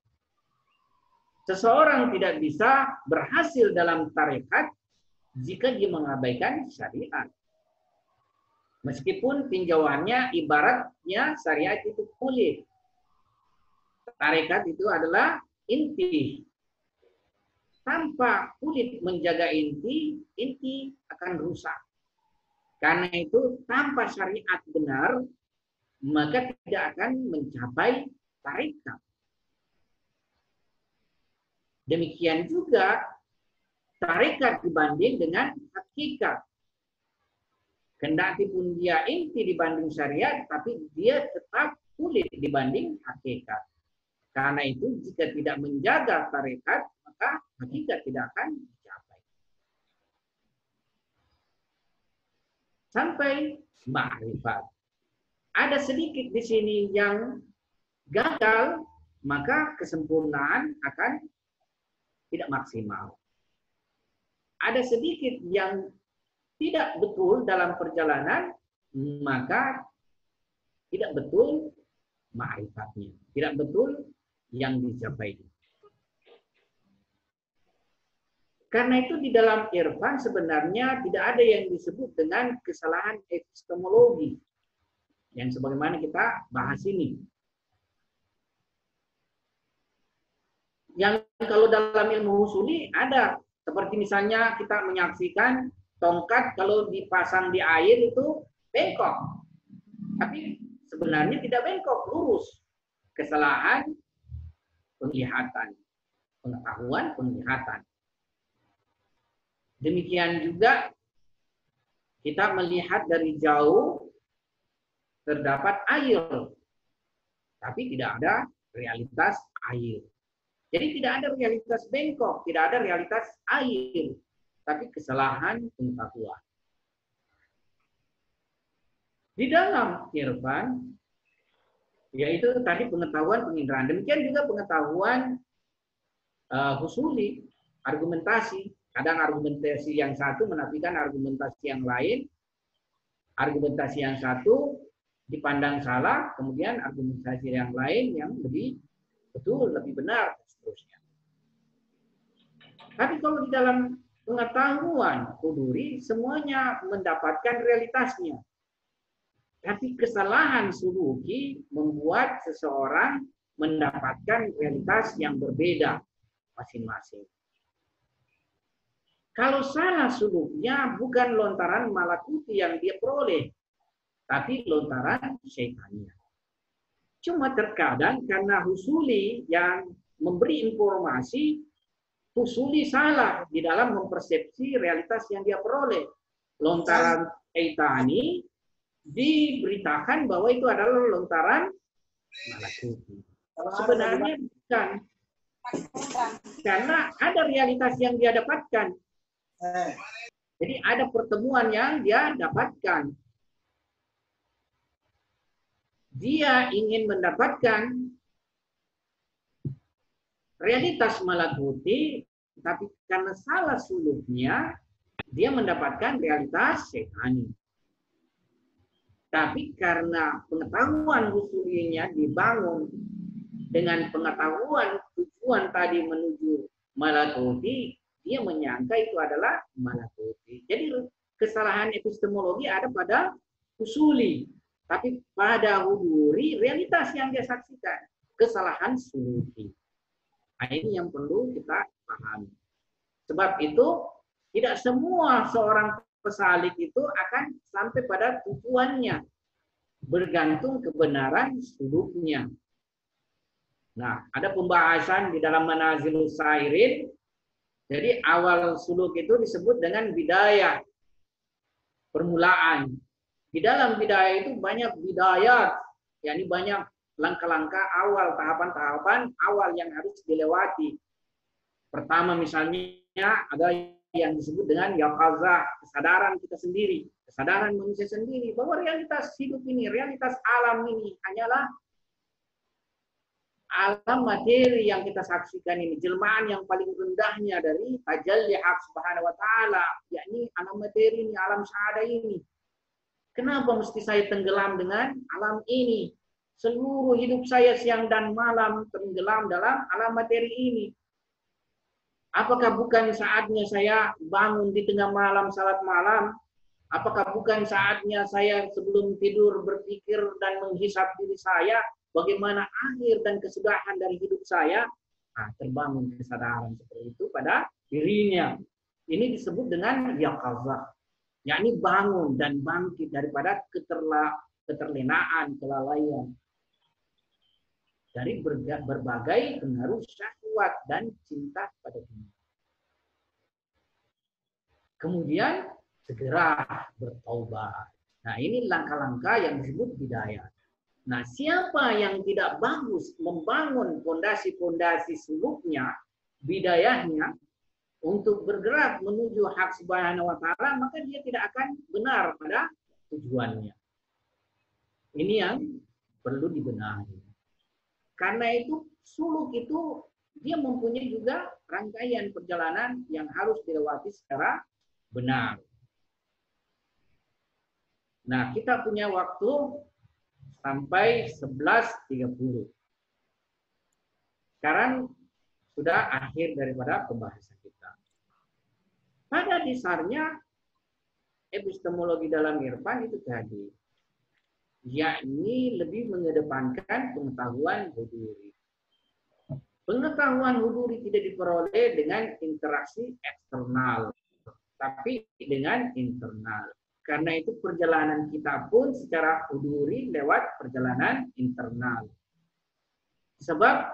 Seseorang tidak bisa berhasil dalam tarekat jika dia mengabaikan syariat. Meskipun tinjauannya ibaratnya syariat itu kulit. Tarekat itu adalah inti. Tanpa kulit menjaga inti, inti akan rusak. Karena itu tanpa syariat benar, maka tidak akan mencapai tarekat. Demikian juga tarekat dibanding dengan hakikat. Kendati pun dia inti dibanding syariat, tapi dia tetap kulit dibanding hakikat. Karena itu jika tidak menjaga tarekat, maka hakikat tidak akan dicapai. Sampai ma'rifat. Ada sedikit di sini yang gagal, maka kesempurnaan akan tidak maksimal. Ada sedikit yang tidak betul dalam perjalanan, maka tidak betul ma'rifatnya. Tidak betul yang dicapai. Karena itu di dalam irfan sebenarnya tidak ada yang disebut dengan kesalahan epistemologi. Yang sebagaimana kita bahas ini. Yang kalau dalam ilmu husuli ada. Seperti misalnya kita menyaksikan tongkat kalau dipasang di air itu bengkok. Tapi sebenarnya tidak bengkok, lurus. Kesalahan penglihatan. Pengetahuan penglihatan. Demikian juga kita melihat dari jauh terdapat air. Tapi tidak ada realitas air. Jadi tidak ada realitas bengkok, tidak ada realitas air, tapi kesalahan pengetahuan. Di dalam irfan, yaitu tadi pengetahuan penginderaan. Demikian juga pengetahuan husuli, argumentasi. Kadang argumentasi yang satu menafikan argumentasi yang lain. Argumentasi yang satu dipandang salah, kemudian argumentasi yang lain yang lebih betul, lebih benar, dan seterusnya. Tapi kalau di dalam pengetahuan huduri, semuanya mendapatkan realitasnya. Tapi kesalahan suluki membuat seseorang mendapatkan realitas yang berbeda masing-masing. Kalau salah suluknya bukan lontaran malakuti yang dia peroleh, tapi lontaran syaitannya. Cuma terkadang karena husuli yang memberi informasi, husuli salah di dalam mempersepsi realitas yang dia peroleh. Lontaran syaitani diberitakan bahwa itu adalah lontaran malakuti. Sebenarnya bukan. Karena ada realitas yang dia dapatkan. Jadi ada pertemuan yang dia dapatkan. Dia ingin mendapatkan realitas malakuti, tapi karena salah suluknya, dia mendapatkan realitas syaitan. Tapi karena pengetahuan usulinya dibangun dengan pengetahuan tujuan tadi menuju malakuti, dia menyangka itu adalah malakuti. Jadi kesalahan epistemologi ada pada usuli. Tapi pada huduri, realitas yang dia saksikan. Kesalahan suluki. Nah, ini yang perlu kita pahami. Sebab itu, tidak semua seorang pesalik itu akan sampai pada tujuannya. Bergantung kebenaran suluknya. Nah, ada pembahasan di dalam Manazilus Sairin. Jadi, awal suluk itu disebut dengan bidayah. Permulaan. Di dalam bidayah itu banyak bidayat, yakni banyak langkah-langkah awal, tahapan-tahapan awal yang harus dilewati. Pertama misalnya ada yang disebut dengan yaqazah, kesadaran kita sendiri, kesadaran manusia sendiri bahwa realitas hidup ini, realitas alam ini hanyalah alam materi yang kita saksikan ini, jelmaan yang paling rendahnya dari tajalli hak subhanahu wa ta'ala, yakni alam materi ini, alam syahada ini. Kenapa mesti saya tenggelam dengan alam ini? Seluruh hidup saya siang dan malam tenggelam dalam alam materi ini. Apakah bukan saatnya saya bangun di tengah malam salat malam? Apakah bukan saatnya saya sebelum tidur berpikir dan menghisap diri saya, bagaimana akhir dan kesudahan dari hidup saya? Nah, terbangun kesadaran seperti itu pada dirinya. Ini disebut dengan yaqazah, yakni bangun dan bangkit daripada keterlenaan, kelalaian, dari berbagai pengaruh syahwat dan cinta pada dunia. Kemudian segera bertaubat. Nah, ini langkah-langkah yang disebut hidayah. Nah, siapa yang tidak bagus membangun fondasi-fondasi suluknya, bidayahnya, untuk bergerak menuju hak subhanahu wa ta'ala, maka dia tidak akan benar pada tujuannya. Ini yang perlu dibenahi. Karena itu, suluk itu dia mempunyai juga rangkaian perjalanan yang harus dilewati secara benar. Nah, kita punya waktu sampai 11.30. Sekarang sudah akhir daripada pembahasan kita. Pada dasarnya, epistemologi dalam irfan itu tadi, yakni lebih mengedepankan pengetahuan huduri. Pengetahuan huduri tidak diperoleh dengan interaksi eksternal, tapi dengan internal. Karena itu perjalanan kita pun secara huduri lewat perjalanan internal. Sebab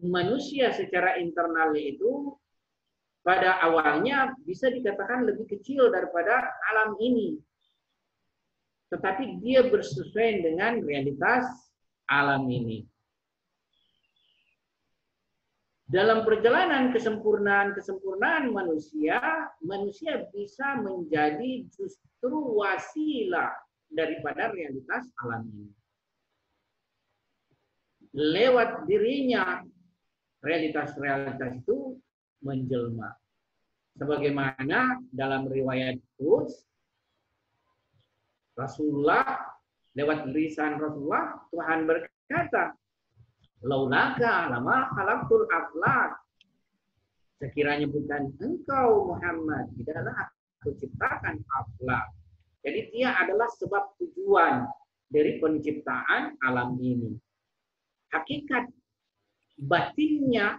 manusia secara internal itu pada awalnya bisa dikatakan lebih kecil daripada alam ini. Tetapi dia bersesuaian dengan realitas alam ini. Dalam perjalanan kesempurnaan manusia, manusia bisa menjadi justru wasilah daripada realitas alam ini. Lewat dirinya, realitas-realitas itu menjelma. Sebagaimana dalam riwayat Quds, Rasulullah, lewat lisan Rasulullah, Tuhan berkata, laulaka lama khalaqtul aflak. Sekiranya bukan engkau Muhammad, tidaklah aku ciptakan aflak. Jadi dia adalah sebab tujuan dari penciptaan alam ini. Hakikat batinnya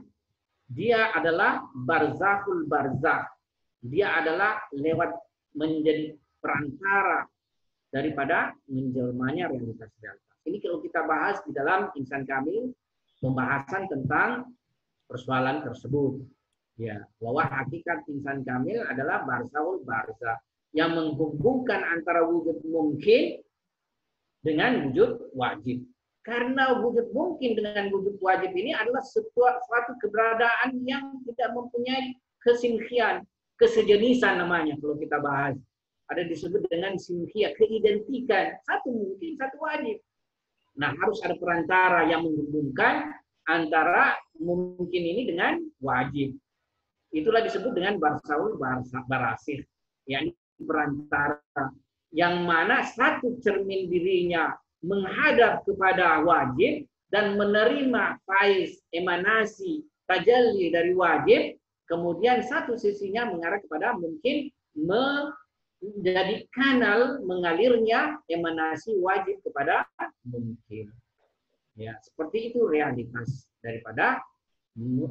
dia adalah barzahul barzah. Dia adalah lewat menjadi perantara daripada menjelmanya realitas-realitas. Ini kalau kita bahas di dalam Insan Kamil, pembahasan tentang persoalan tersebut. Ya, bahwa hakikat insan kamil adalah barzahul barzah yang menghubungkan antara wujud mungkin dengan wujud wajib. Karena wujud mungkin dengan wujud wajib ini adalah suatu keberadaan yang tidak mempunyai kesinhian, kesejenisan namanya kalau kita bahas. Ada disebut dengan sinhia, keidentikan. Satu mungkin, satu wajib. Nah, harus ada perantara yang menghubungkan antara mungkin ini dengan wajib. Itulah disebut dengan barzahul barasih, yakni perantara yang mana satu cermin dirinya menghadap kepada wajib dan menerima faiz emanasi tajalli dari wajib, kemudian satu sisinya mengarah kepada mungkin menjadi kanal mengalirnya emanasi wajib kepada mungkin. Ya, seperti itu realitas daripada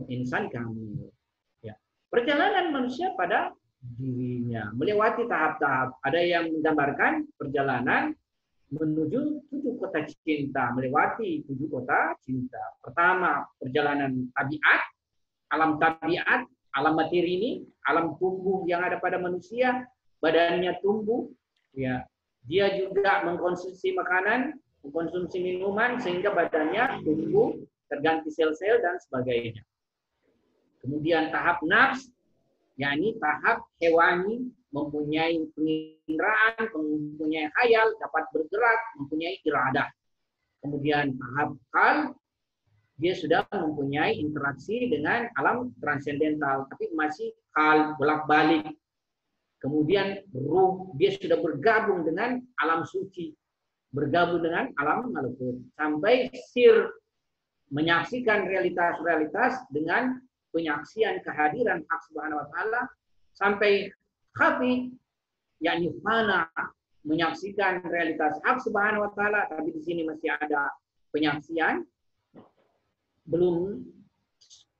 insan kamil. Ya. Perjalanan manusia pada dirinya melewati tahap-tahap. Ada yang menggambarkan perjalanan menuju 7 kota cinta, melewati 7 kota cinta. Pertama, perjalanan tabiat, alam materi ini, alam tumbuh yang ada pada manusia, badannya tumbuh, ya. Dia juga mengkonsumsi makanan, mengkonsumsi minuman sehingga badannya tumbuh, terganti sel-sel dan sebagainya. Kemudian tahap nafs, yakni tahap hewani, mempunyai penginderaan, mempunyai khayal, dapat bergerak, mempunyai iradah. Kemudian tahap qalb, dia sudah mempunyai interaksi dengan alam transendental, tapi masih hal bolak-balik. Kemudian ruh dia sudah bergabung dengan alam suci, bergabung dengan alam malakut, sampai sir menyaksikan realitas-realitas dengan penyaksian kehadiran Hak Subhanahu wa taala, sampai khafi yakni fana menyaksikan realitas Hak Subhanahu wa taala, tapi di sini masih ada penyaksian, belum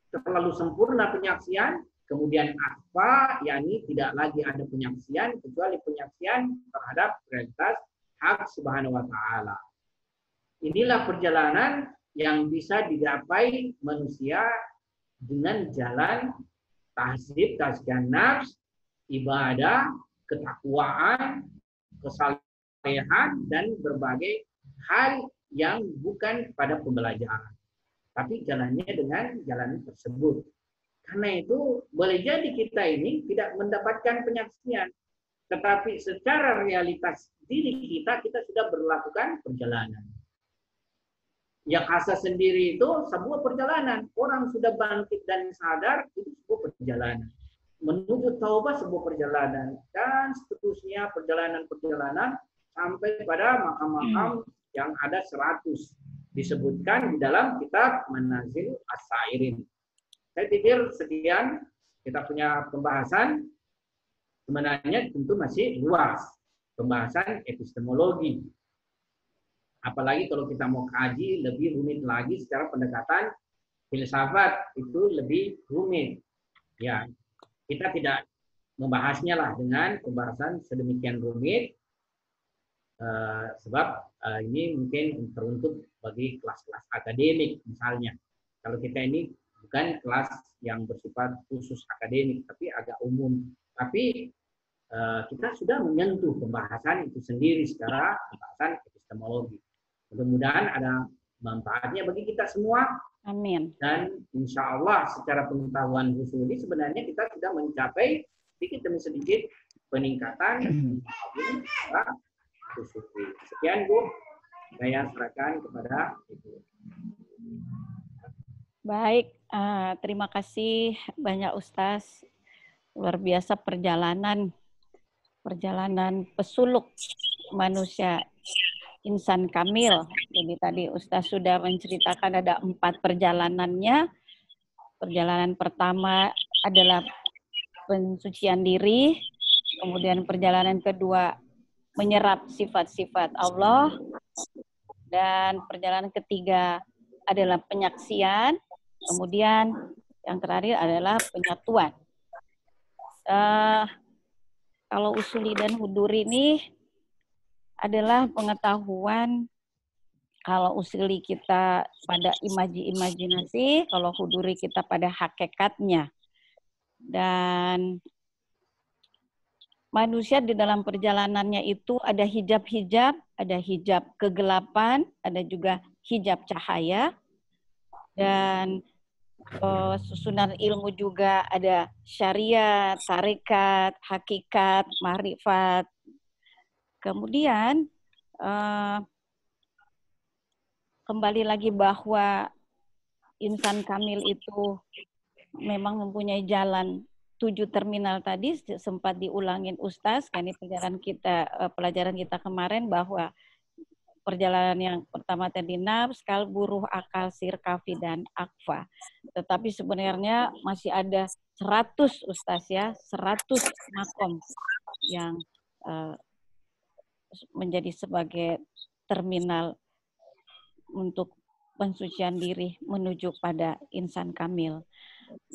terlalu sempurna penyaksian. Kemudian apa, yakni tidak lagi ada penyaksian kecuali penyaksian terhadap realitas Hak Subhanahu wa taala. Inilah perjalanan yang bisa digapai manusia dengan jalan tahzib, tazkiyah nafs, ibadah, ketakwaan, kesalehan, dan berbagai hal yang bukan pada pembelajaran. Tapi jalannya dengan jalan tersebut. Karena itu boleh jadi kita ini tidak mendapatkan penyaksian, tetapi secara realitas diri kita sudah berlakukan perjalanan. Yang asa sendiri itu sebuah perjalanan. Orang sudah bangkit dan sadar, itu sebuah perjalanan. Menuju taubat sebuah perjalanan. Dan seterusnya perjalanan-perjalanan sampai pada makam-makam yang ada 100. Disebutkan di dalam kitab Manazil As-Sairin. Saya pikir sekian kita punya pembahasan. Sebenarnya tentu masih luas. Pembahasan epistemologi. Apalagi kalau kita mau kaji lebih rumit lagi secara pendekatan filsafat, itu lebih rumit. Ya, kita tidak membahasnya lah dengan pembahasan sedemikian rumit, sebab ini mungkin teruntuk bagi kelas-kelas akademik misalnya. Kalau kita ini bukan kelas yang bersifat khusus akademik, tapi agak umum. Tapi kita sudah menyentuh pembahasan itu sendiri secara pembahasan epistemologi. Mudah-mudahan ada manfaatnya bagi kita semua. Amin. Dan insya Allah secara pengetahuan husuli sebenarnya kita sudah mencapai sedikit demi sedikit peningkatan husuli. Sekian Bu, saya serahkan kepada Ibu. Baik, terima kasih banyak Ustaz. Luar biasa perjalanan pesuluk manusia insan kamil. Jadi tadi Ustaz sudah menceritakan ada 4 perjalanannya. Perjalanan pertama adalah pensucian diri, kemudian perjalanan kedua menyerap sifat-sifat Allah, dan perjalanan ketiga adalah penyaksian, kemudian yang terakhir adalah penyatuan. Kalau usuli dan huduri ini adalah pengetahuan, kalau usuli kita pada imajinasi, kalau huduri kita pada hakikatnya. Dan manusia di dalam perjalanannya itu ada hijab-hijab, ada hijab kegelapan, ada juga hijab cahaya. Dan susunan ilmu juga ada syariat, tarekat, hakikat, makrifat. Kemudian kembali lagi bahwa insan kamil itu memang mempunyai jalan 7 terminal tadi, sempat diulangin Ustaz, kan ini pelajaran kita kemarin, bahwa perjalanan yang pertama tadi nafs, kalbu, ruh, akal, sir, kafi, dan akfa. Tetapi sebenarnya masih ada 100 Ustaz ya, 100 makom yang menjadi sebagai terminal untuk pensucian diri menuju pada insan kamil.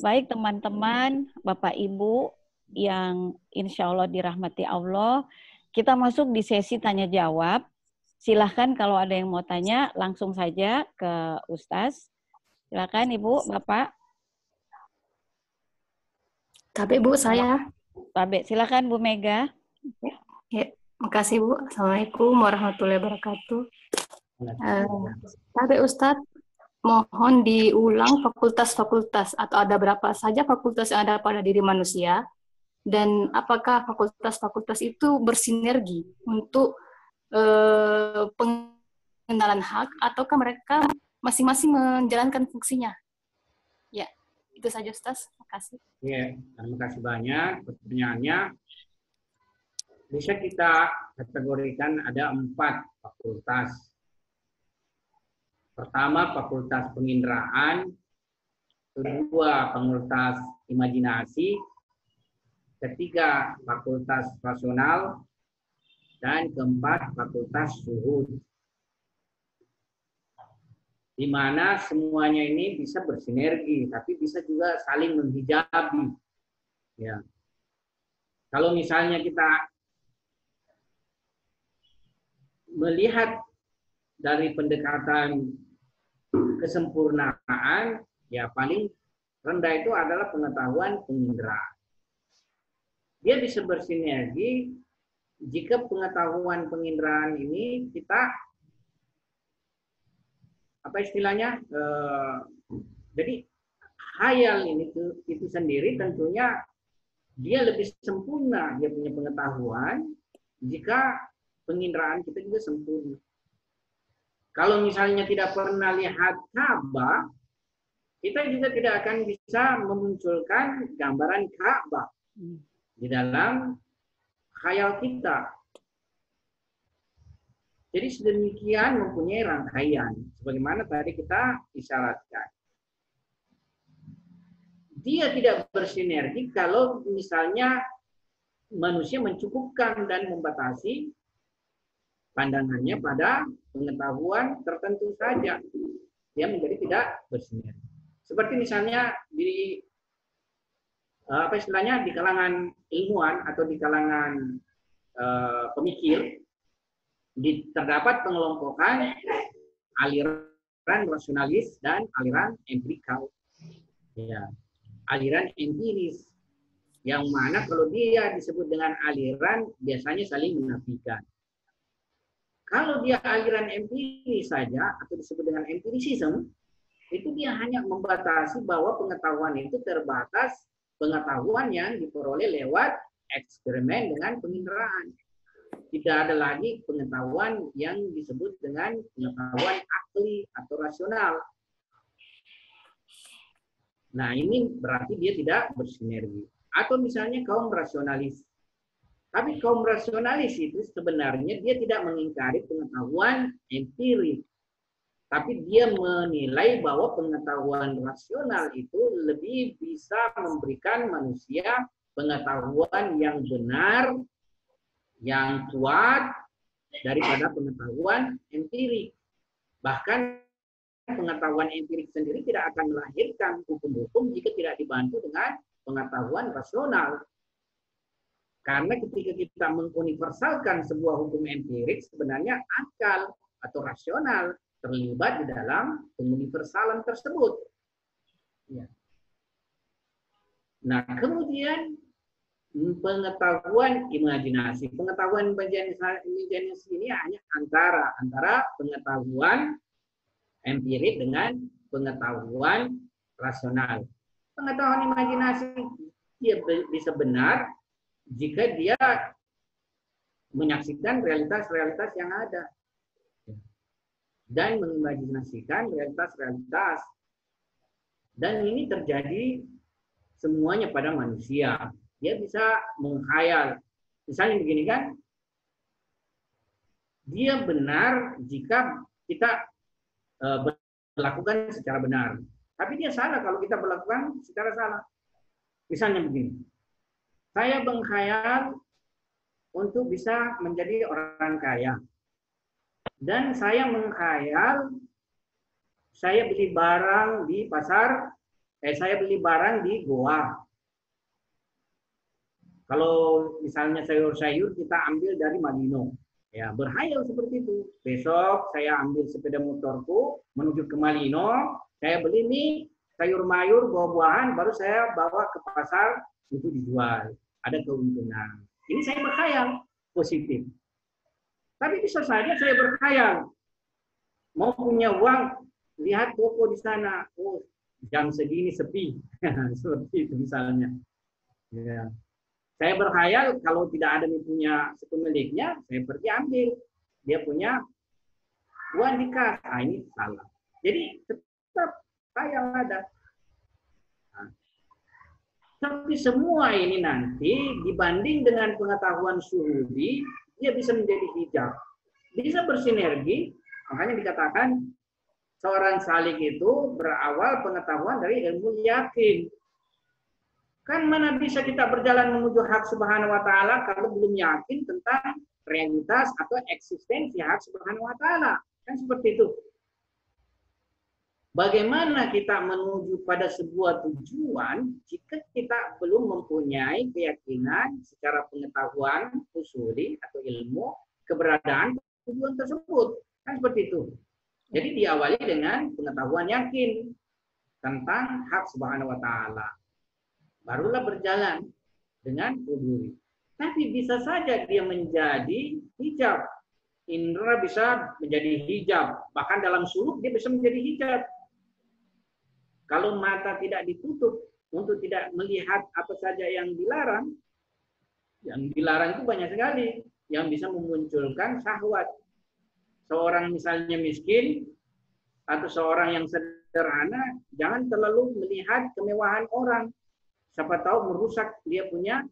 Baik teman-teman, Bapak Ibu yang insya Allah dirahmati Allah, kita masuk di sesi tanya jawab. Silahkan kalau ada yang mau tanya langsung saja ke Ustaz. Silakan Ibu, Bapak. Tapi Bu, saya. Babe, silakan Bu Mega. Ya, makasih Bu. Assalamualaikum warahmatullahi wabarakatuh. Tapi Ustadz, mohon diulang fakultas-fakultas atau ada berapa saja fakultas yang ada pada diri manusia, dan apakah fakultas-fakultas itu bersinergi untuk pengenalan hak, ataukah mereka masing-masing menjalankan fungsinya. Ya, itu saja Ustaz. Terima kasih. Ya, terima kasih banyak pertanyaannya. Bisa kita kategorikan ada 4 fakultas. Pertama, fakultas penginderaan. Kedua, fakultas imajinasi. Ketiga, fakultas rasional. Dan keempat, fakultas syuhud. Di mana semuanya ini bisa bersinergi, tapi bisa juga saling menghijabi. Ya. Kalau misalnya kita melihat dari pendekatan kesempurnaan, ya paling rendah itu adalah pengetahuan penginderaan. Dia bisa bersinergi jika pengetahuan penginderaan ini kita apa istilahnya? Jadi khayal ini itu sendiri tentunya dia lebih sempurna, dia punya pengetahuan jika penginderaan kita juga sempurna. Kalau misalnya tidak pernah lihat Ka'bah, kita juga tidak akan bisa memunculkan gambaran Ka'bah di dalam khayal kita. Jadi sedemikian mempunyai rangkaian, sebagaimana tadi kita isyaratkan. Dia tidak bersinergi kalau misalnya manusia mencukupkan dan membatasi pandangannya pada pengetahuan tertentu saja. Dia menjadi tidak bersinergi. Seperti misalnya di apa istilahnya di kalangan ilmuwan atau di kalangan pemikir, terdapat pengelompokan aliran rasionalis dan aliran empirikal. Ya, aliran empiris yang mana kalau dia disebut dengan aliran biasanya saling menafikan. Kalau dia aliran empiris saja atau disebut dengan empirisism, itu dia hanya membatasi bahwa pengetahuan itu terbatas pengetahuan yang diperoleh lewat eksperimen dengan penginderaan. Tidak ada lagi pengetahuan yang disebut dengan pengetahuan akli atau rasional. Nah, ini berarti dia tidak bersinergi. Atau misalnya kaum rasionalis. Tapi kaum rasionalis itu sebenarnya dia tidak mengingkari pengetahuan empirik. Tapi dia menilai bahwa pengetahuan rasional itu lebih bisa memberikan manusia pengetahuan yang benar, yang kuat daripada pengetahuan empirik. Bahkan pengetahuan empirik sendiri tidak akan melahirkan hukum-hukum jika tidak dibantu dengan pengetahuan rasional. Karena ketika kita menguniversalkan sebuah hukum empirik, sebenarnya akal atau rasional terlibat di dalam penguniversalan tersebut. Ya. Nah, kemudian pengetahuan imajinasi. Pengetahuan imajinasi ini hanya antara pengetahuan empirik dengan pengetahuan rasional. Pengetahuan imajinasi dia bisa benar jika dia menyaksikan realitas-realitas yang ada dan mengimajinasikan realitas-realitas. Dan ini terjadi semuanya pada manusia. Dia bisa menghayal. Misalnya begini kan, dia benar jika kita berlakukan secara benar. Tapi dia salah kalau kita berlakukan secara salah. Misalnya begini, saya menghayal untuk bisa menjadi orang kaya. Dan saya menghayal saya beli barang di pasar, saya beli barang di goa. Kalau misalnya sayur-sayur kita ambil dari Malino, ya berhayal seperti itu. Besok saya ambil sepeda motorku menuju ke Malino, saya beli nih sayur mayur, buah-buahan, baru saya bawa ke pasar untuk dijual. Ada keuntungan. Ini saya berkhayal positif. Tapi bisa saja saya berkhayal mau punya uang, lihat toko di sana, oh jam segini sepi, seperti itu misalnya. Ya. Saya berkhayal kalau tidak ada yang punya pemiliknya, saya pergi ambil. Dia punya uang di kas. Ini salah. Jadi tetap khayal ada. Nah, tapi semua ini nanti dibanding dengan pengetahuan syuhudi, dia bisa menjadi hijab. Bisa bersinergi, makanya dikatakan seorang salik itu berawal pengetahuan dari ilmu yakin. Kan mana bisa kita berjalan menuju hak subhanahu wa ta'ala kalau belum yakin tentang realitas atau eksistensi hak subhanahu wa ta'ala. Kan seperti itu. Bagaimana kita menuju pada sebuah tujuan jika kita belum mempunyai keyakinan secara pengetahuan usuli atau ilmu keberadaan tujuan tersebut. Kan seperti itu. Jadi diawali dengan pengetahuan yakin tentang hak subhanahu wa ta'ala. Barulah berjalan dengan udhuri. Tapi bisa saja dia menjadi hijab. Indra bisa menjadi hijab. Bahkan dalam suluk dia bisa menjadi hijab. Kalau mata tidak ditutup untuk tidak melihat apa saja yang dilarang itu banyak sekali yang bisa memunculkan syahwat. Seorang misalnya miskin atau seorang yang sederhana, jangan terlalu melihat kemewahan orang. Siapa tahu merusak dia punya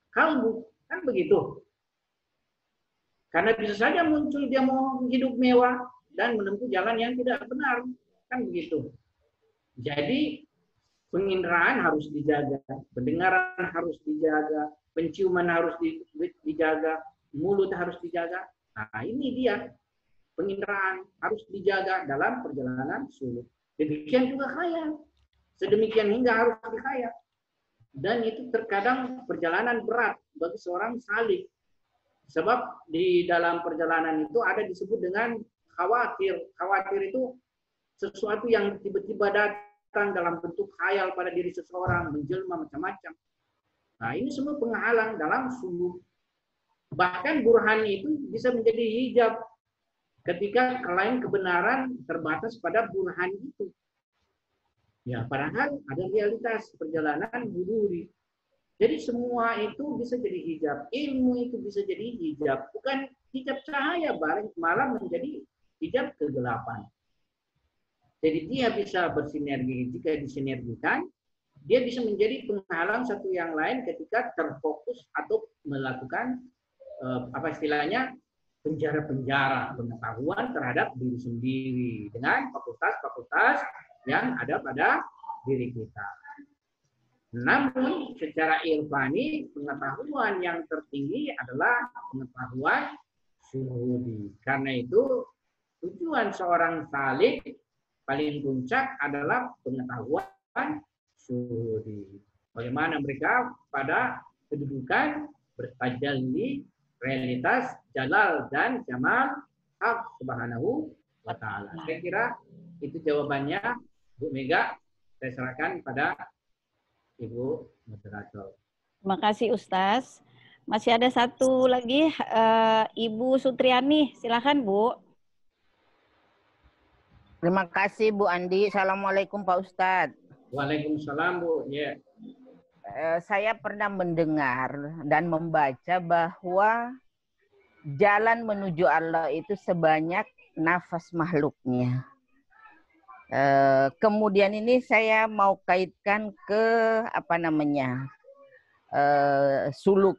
kalbu, kan begitu. Karena bisa saja muncul dia mau hidup mewah dan menempuh jalan yang tidak benar, kan begitu. Jadi penginderaan harus dijaga, pendengaran harus dijaga, penciuman harus dijaga, mulut harus dijaga. Nah ini dia, penginderaan harus dijaga dalam perjalanan suluk. Demikian juga khayal, sedemikian hingga harus dikhayal. Dan itu terkadang perjalanan berat bagi seorang salik. Sebab di dalam perjalanan itu ada disebut dengan khawatir. Khawatir itu sesuatu yang tiba-tiba datang dalam bentuk khayal pada diri seseorang, menjelma macam-macam. Nah, ini semua penghalang dalam suluk. Bahkan burhan itu bisa menjadi hijab ketika klaim kebenaran terbatas pada burhan itu. Ya, padahal ada realitas perjalanan buduri. Jadi semua itu bisa jadi hijab. Ilmu itu bisa jadi hijab. Bukan hijab cahaya, malah menjadi hijab kegelapan. Jadi dia bisa bersinergi. Jika disinergikan, dia bisa menjadi penghalang satu yang lain ketika terfokus atau melakukan apa istilahnya penjara-penjara pengetahuan terhadap diri sendiri dengan fakultas-fakultas yang ada pada diri kita. Namun secara irfani pengetahuan yang tertinggi adalah pengetahuan syuhudi. Karena itu tujuan seorang salik paling puncak adalah pengetahuan syuhudi. Bagaimana mereka pada kedudukan bertajalli realitas jalal dan jamal hak subhanahu wa ta'ala. Saya kira itu jawabannya, Bu Mega. Saya serahkan pada Ibu moderator. Terima kasih Ustaz. Masih ada satu lagi, Ibu Sutriani. Silakan Bu. Terima kasih Bu Andi. Assalamualaikum Pak Ustadz. Waalaikumsalam Bu. Yeah. Saya pernah mendengar dan membaca bahwa jalan menuju Allah itu sebanyak nafas makhluknya. Kemudian ini saya mau kaitkan ke suluk.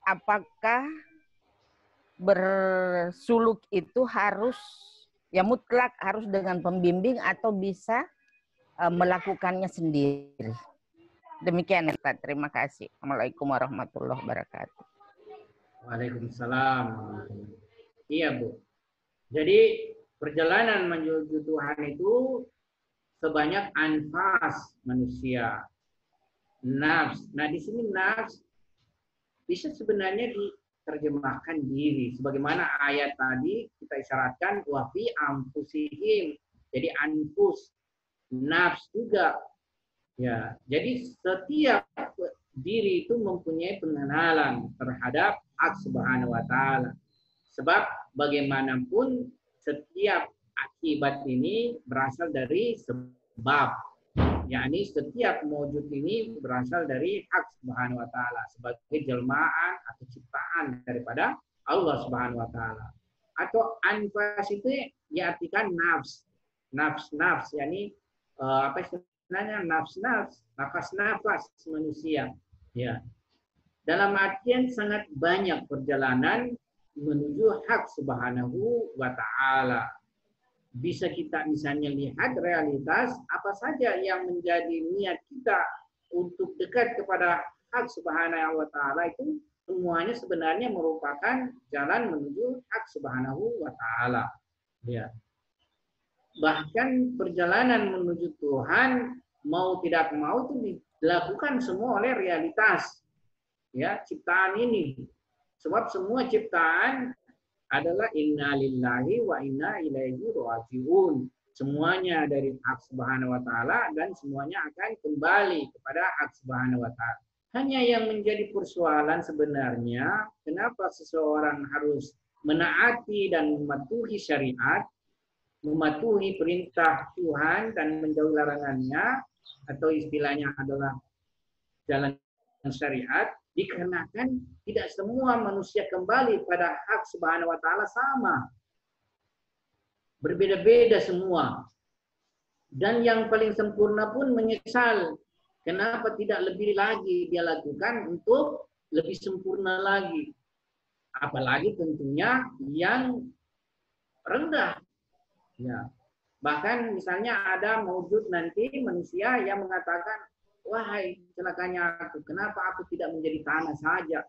Apakah bersuluk itu harus mutlak harus dengan pembimbing atau bisa melakukannya sendiri? Demikian Ustaz, terima kasih. Assalamualaikum warahmatullahi wabarakatuh. Waalaikumsalam. Iya Bu. Jadi perjalanan menuju Tuhan itu sebanyak anfas manusia. Nafs. Nah di sini nafs bisa sebenarnya diterjemahkan diri. Sebagaimana ayat tadi kita isyaratkan wa fi anfusihim. Jadi anfus, nafs juga. Ya, jadi setiap diri itu mempunyai pengenalan terhadap hak subhanahu wa ta'ala. Sebab bagaimanapun setiap akibat ini berasal dari sebab. Yakni setiap wujud ini berasal dari hak subhanahu wa ta'ala. Sebagai jelmaan atau ciptaan daripada Allah subhanahu wa ta'ala. Atau anfas itu diartikan nafs. nafs, yakni apa istilahnya nafs, nafas manusia. Ya. Dalam artian sangat banyak perjalanan menuju hak subhanahu wa ta'ala. Bisa kita misalnya lihat realitas apa saja yang menjadi niat kita untuk dekat kepada hak subhanahu wa ta'ala itu semuanya sebenarnya merupakan jalan menuju hak subhanahu wa ta'ala. Ya. Bahkan perjalanan menuju Tuhan mau tidak mau itu dilakukan semua oleh realitas. Ya, ciptaan ini. Sebab semua ciptaan adalah inna lillahi wa inna ilaihi raji'un. Semuanya dari hak subhanahu wa ta'ala dan semuanya akan kembali kepada hak subhanahu wa ta'ala. Hanya yang menjadi persoalan sebenarnya, kenapa seseorang harus menaati dan mematuhi syariat, mematuhi perintah Tuhan dan menjauhi larangannya, atau istilahnya adalah jalan syariat, dikarenakan tidak semua manusia kembali pada hak subhanahu wa ta'ala sama. Berbeda-beda semua. Dan yang paling sempurna pun menyesal. Kenapa tidak lebih lagi dia lakukan untuk lebih sempurna lagi. Apalagi tentunya yang rendah. Ya. Bahkan misalnya ada mewujud nanti manusia yang mengatakan, wahai celakanya aku, kenapa aku tidak menjadi tanah saja?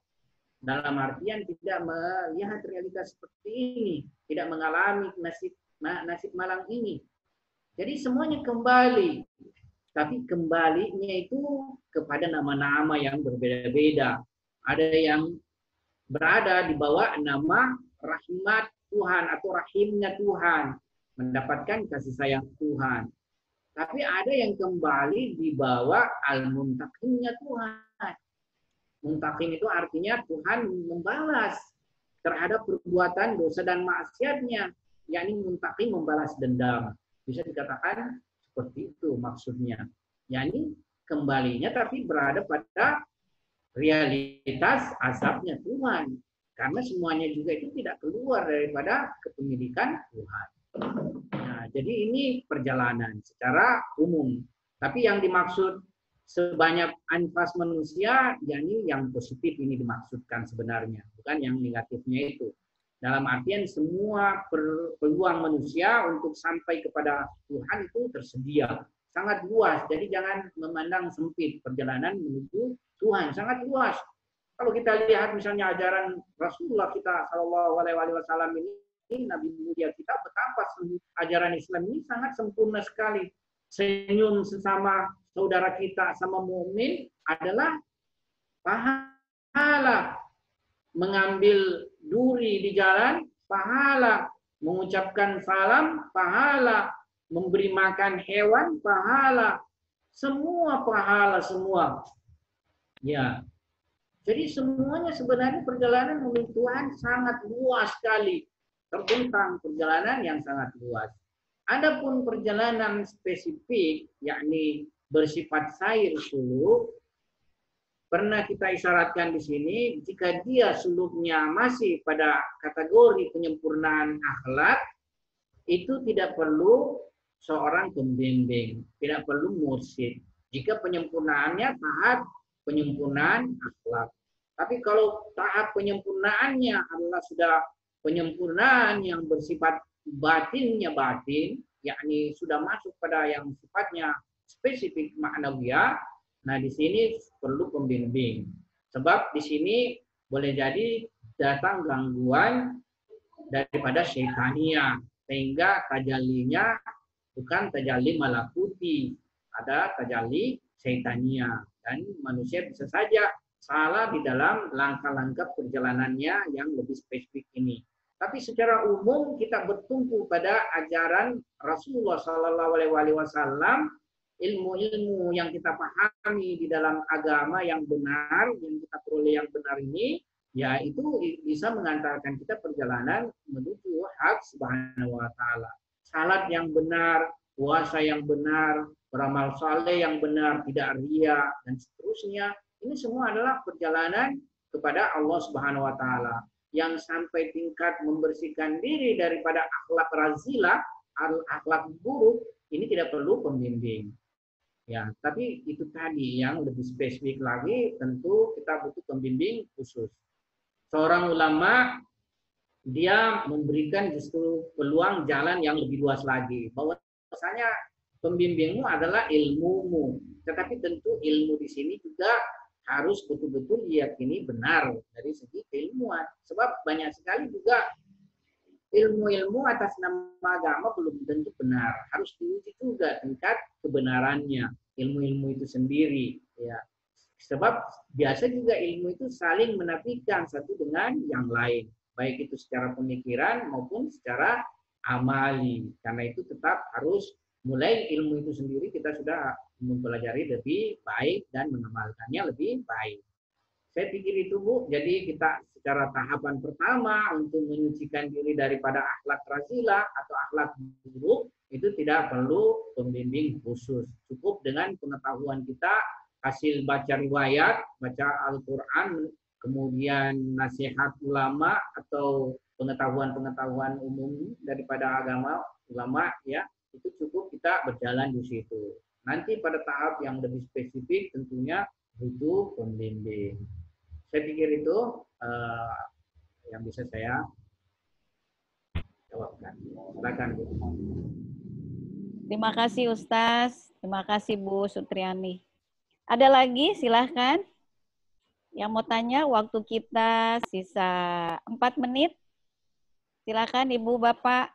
Dalam artian tidak melihat realitas seperti ini, tidak mengalami nasib malang ini. Jadi semuanya kembali, tapi kembalinya itu kepada nama-nama yang berbeda-beda. Ada yang berada di bawah nama rahmat Tuhan atau rahimnya Tuhan, mendapatkan kasih sayang Tuhan. Tapi ada yang kembali di bawah al-muntaqimnya Tuhan. Muntaqim itu artinya Tuhan membalas terhadap perbuatan dosa dan maksiatnya. Yakni muntaqim membalas dendam. Bisa dikatakan seperti itu maksudnya. Yakni kembalinya tapi berada pada realitas azabnya Tuhan. Karena semuanya juga itu tidak keluar daripada kepemilikan Tuhan. Nah, jadi ini perjalanan secara umum. Tapi yang dimaksud sebanyak anfas manusia, yakni yang positif ini dimaksudkan sebenarnya, bukan yang negatifnya itu. Dalam artian semua peluang manusia untuk sampai kepada Tuhan itu tersedia. Sangat luas, jadi jangan memandang sempit perjalanan menuju Tuhan, sangat luas. Kalau kita lihat misalnya ajaran Rasulullah kita Shallallahu Alaihi Wasallam ini, Nabi mulia kita, betapa ajaran Islam ini sangat sempurna sekali. Senyum sesama saudara kita sama mukmin adalah pahala. Mengambil duri di jalan, pahala. Mengucapkan salam, pahala. Memberi makan hewan, pahala. Semua pahala, semua. Ya. Jadi semuanya sebenarnya perjalanan menuju Tuhan sangat luas sekali. Terbentang perjalanan yang sangat luas. Adapun perjalanan spesifik, yakni bersifat sair suluk, pernah kita isyaratkan di sini, jika dia suluknya masih pada kategori penyempurnaan akhlak, itu tidak perlu seorang pembimbing, tidak perlu mursyid. Jika penyempurnaannya tahap penyempurnaan akhlak. Tapi kalau tahap penyempurnaannya adalah sudah penyempurnaan yang bersifat batinnya batin, yakni sudah masuk pada yang sifatnya spesifik maknawiyah. Nah, di sini perlu pembimbing. Sebab di sini boleh jadi datang gangguan daripada syaitania, sehingga tajallinya bukan tajalli malakuti, ada tajalli syaitania. Dan manusia bisa saja salah di dalam langkah-langkah perjalanannya yang lebih spesifik ini. Tapi secara umum kita bertumpu pada ajaran Rasulullah SAW, ilmu-ilmu yang kita pahami di dalam agama yang benar, yang kita peroleh yang benar ini, ya itu bisa mengantarkan kita perjalanan menuju hak subhanahu wa ta'ala. Salat yang benar, puasa yang benar, beramal saleh yang benar, tidak riya, dan seterusnya. Ini semua adalah perjalanan kepada Allah Subhanahu wa taala yang sampai tingkat membersihkan diri daripada akhlak razilah, akhlak buruk, ini tidak perlu pembimbing. Ya, tapi itu tadi yang lebih spesifik lagi, tentu kita butuh pembimbing khusus. Seorang ulama dia memberikan justru peluang jalan yang lebih luas lagi. Bahwasanya pembimbingmu adalah ilmumu, tetapi tentu ilmu di sini juga harus betul-betul diyakini benar dari segi keilmuan. Sebab banyak sekali juga ilmu-ilmu atas nama agama belum tentu benar. Harus diuji juga tingkat kebenarannya ilmu-ilmu itu sendiri. Ya. Sebab biasa juga ilmu itu saling menafikan satu dengan yang lain. Baik itu secara pemikiran maupun secara amali. Karena itu tetap harus mulai ilmu itu sendiri kita sudah mempelajari lebih baik dan mengamalkannya lebih baik. Saya pikir itu Bu, jadi kita secara tahapan pertama untuk menyucikan diri daripada akhlak razilah atau akhlak buruk itu tidak perlu pembimbing khusus. Cukup dengan pengetahuan kita, hasil baca riwayat, baca Al-Quran, kemudian nasihat ulama atau pengetahuan-pengetahuan umum daripada agama ulama, ya itu cukup kita berjalan di situ. Nanti pada tahap yang lebih spesifik tentunya butuh pembimbing. Saya pikir itu yang bisa saya jawabkan. Silakan Bu. Terima kasih Ustaz. Terima kasih Bu Sutriani. Ada lagi? Silahkan. Yang mau tanya, waktu kita sisa 4 menit. Silahkan Ibu, Bapak.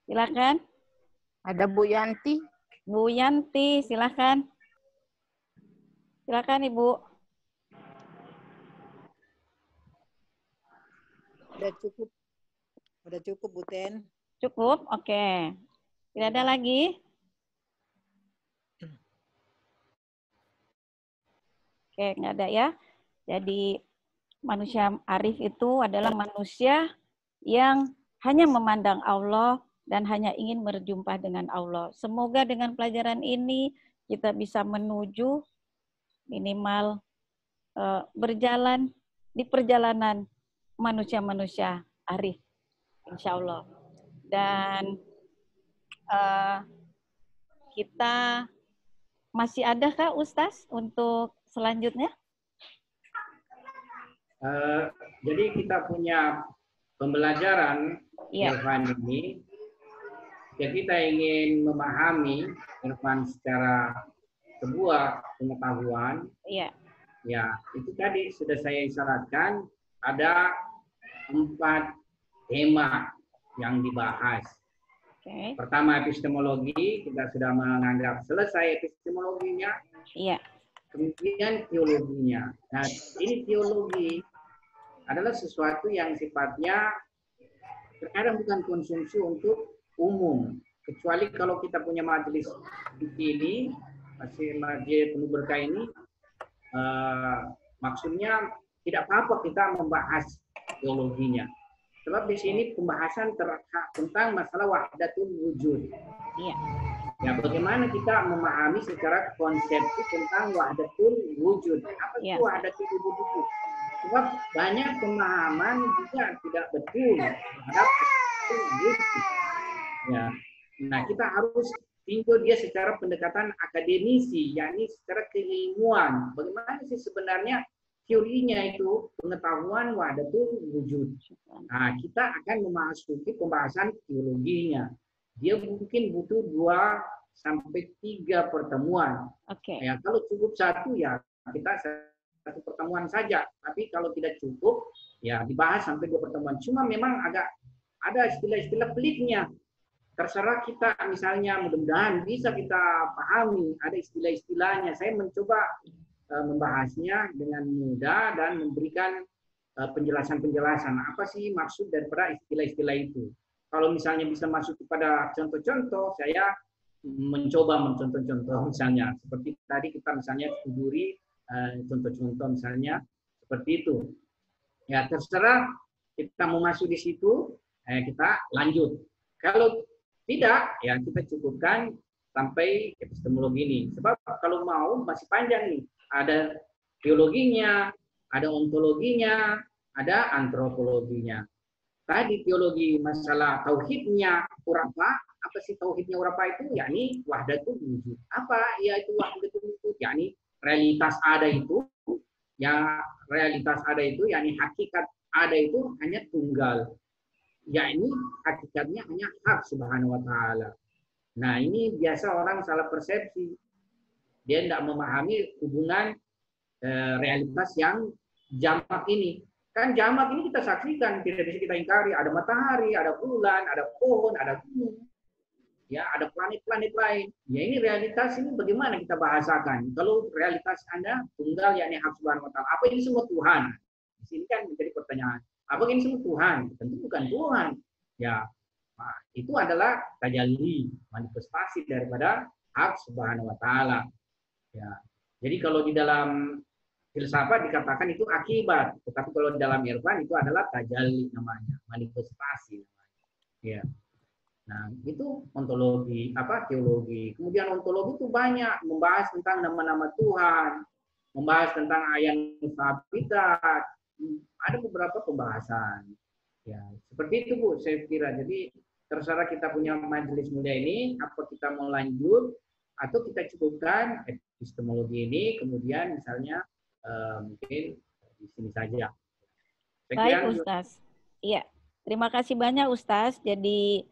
Silahkan. Ada Bu Yanti. Bu Yanti, silahkan. Silahkan Ibu. Udah cukup Bu Ten. Cukup, oke. Tidak ada lagi? Oke, nggak ada ya. Jadi manusia arif itu adalah manusia yang hanya memandang Allah dan hanya ingin berjumpa dengan Allah. Semoga dengan pelajaran ini kita bisa menuju minimal berjalan di perjalanan manusia-manusia arif, insya Allah. Dan kita masih ada kah Ustaz untuk selanjutnya? Jadi kita punya pembelajaran Irfan ini. Jika kita ingin memahami Irfan secara sebuah pengetahuan, ya itu tadi sudah saya isyaratkan ada 4 tema yang dibahas. Okay. Pertama epistemologi, kita sudah menganggap selesai epistemologinya. Iya. Kemudian teologinya. Nah, ini teologi adalah sesuatu yang sifatnya terkadang bukan konsumsi untuk umum. Kecuali kalau kita punya majelis ini, masih majelis penuh berkah ini, maksudnya tidak apa-apa kita membahas teologinya. Sebab di sini pembahasan tentang masalah wahdatul wujud. Iya. Ya, bagaimana kita memahami secara konsepsi tentang wahdatul wujud. Apa itu wahdatul wujud itu? Sebab banyak pemahaman juga tidak betul terhadap wujud. Ya. Nah, kita harus tinjau dia secara pendekatan akademisi, yakni secara keilmuan. Bagaimana sih sebenarnya teorinya itu pengetahuan wahdatul wujud. Nah, kita akan memasuki pembahasan teologinya. Dia mungkin butuh 2 sampai 3 pertemuan. Oke. Ya, kalau cukup 1 ya kita 1 pertemuan saja. Tapi kalau tidak cukup ya dibahas sampai 2 pertemuan. Cuma memang agak ada istilah-istilah peliknya. Terserah kita, misalnya mudah-mudahan bisa kita pahami ada istilah-istilahnya. Saya mencoba membahasnya dengan mudah dan memberikan penjelasan-penjelasan apa sih maksud daripada istilah-istilah itu. Kalau misalnya bisa masuk kepada contoh-contoh, saya mencoba mencontoh-contoh misalnya seperti tadi kita misalnya studi contoh-contoh misalnya seperti itu. Ya terserah kita mau masuk di situ, kita lanjut. Kalau tidak, ya kita cukupkan sampai epistemologi ini. Sebab kalau mau masih panjang nih. Ada teologinya, ada ontologinya, ada antropologinya. Tadi teologi masalah tauhidnya Urapa, apa sih tauhidnya Urapa itu? Yakni wahdatul wujud. Apa? Ya itu wahdatul wujud, yakni realitas ada itu, yakni hakikat ada itu hanya tunggal. Yakni hakikatnya hanya hak subhanahu wa ta'ala. Nah, ini biasa orang salah persepsi. Dia tidak memahami hubungan realitas yang jamak ini. Kan jamak ini kita saksikan, tidak bisa kita ingkari. Ada matahari, ada bulan, ada pohon, ada gunung. Ya, ada planet-planet lain. Ya, ini realitas ini bagaimana kita bahasakan? Kalau realitas Anda tunggal, yakni hak subhanahu wa ta'ala. Apa ini semua Tuhan? Di sini kan menjadi pertanyaan. Apa ini semua Tuhan? Tentu bukan Tuhan. Ya, nah, itu adalah tajalli, manifestasi daripada hak subhanahu wa ta'ala. Ya. Jadi kalau di dalam filsafat dikatakan itu akibat, tetapi kalau dalam irfan itu adalah tajalli namanya, manifestasi namanya. Ya. Nah, itu ontologi, teologi. Kemudian ontologi itu banyak membahas tentang nama-nama Tuhan, membahas tentang ayat sabitat. Ada beberapa pembahasan. Ya, seperti itu Bu, saya kira. Jadi terserah kita punya majelis mulia ini, apa kita mau lanjut atau kita cukupkan epistemologi ini, kemudian misalnya mungkin di sini saja. Baik, Ustaz. Iya, terima kasih banyak, Ustaz. Jadi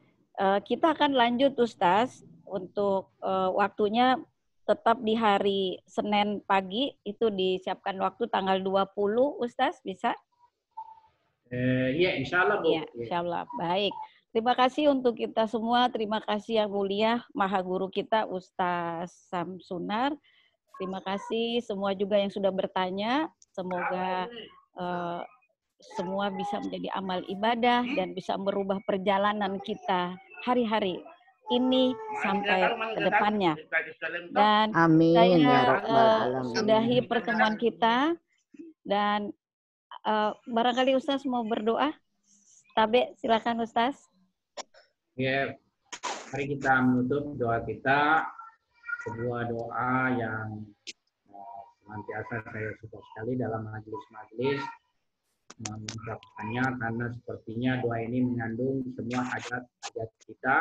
kita akan lanjut, Ustaz, untuk waktunya tetap di hari Senin pagi, itu disiapkan waktu tanggal 20, Ustaz, bisa? Iya, insya Allah, Bu. Iya, insya Allah. Baik. Terima kasih untuk kita semua. Terima kasih yang mulia, Maha Guru kita, Ustaz Samsunar. Terima kasih semua juga yang sudah bertanya. Semoga semua bisa menjadi amal ibadah dan bisa merubah perjalanan kita hari-hari ini sampai ke depannya. Dan Amin, ya saya Rabbal Alamin. sudahi pertemuan kita. Dan barangkali Ustaz mau berdoa. Tabe, silakan Ustaz. Ya, mari kita menutup doa kita. Sebuah doa yang senantiasa saya suka sekali dalam majelis-majelis mengucapkannya, karena sepertinya doa ini mengandung semua hajat-hajat kita,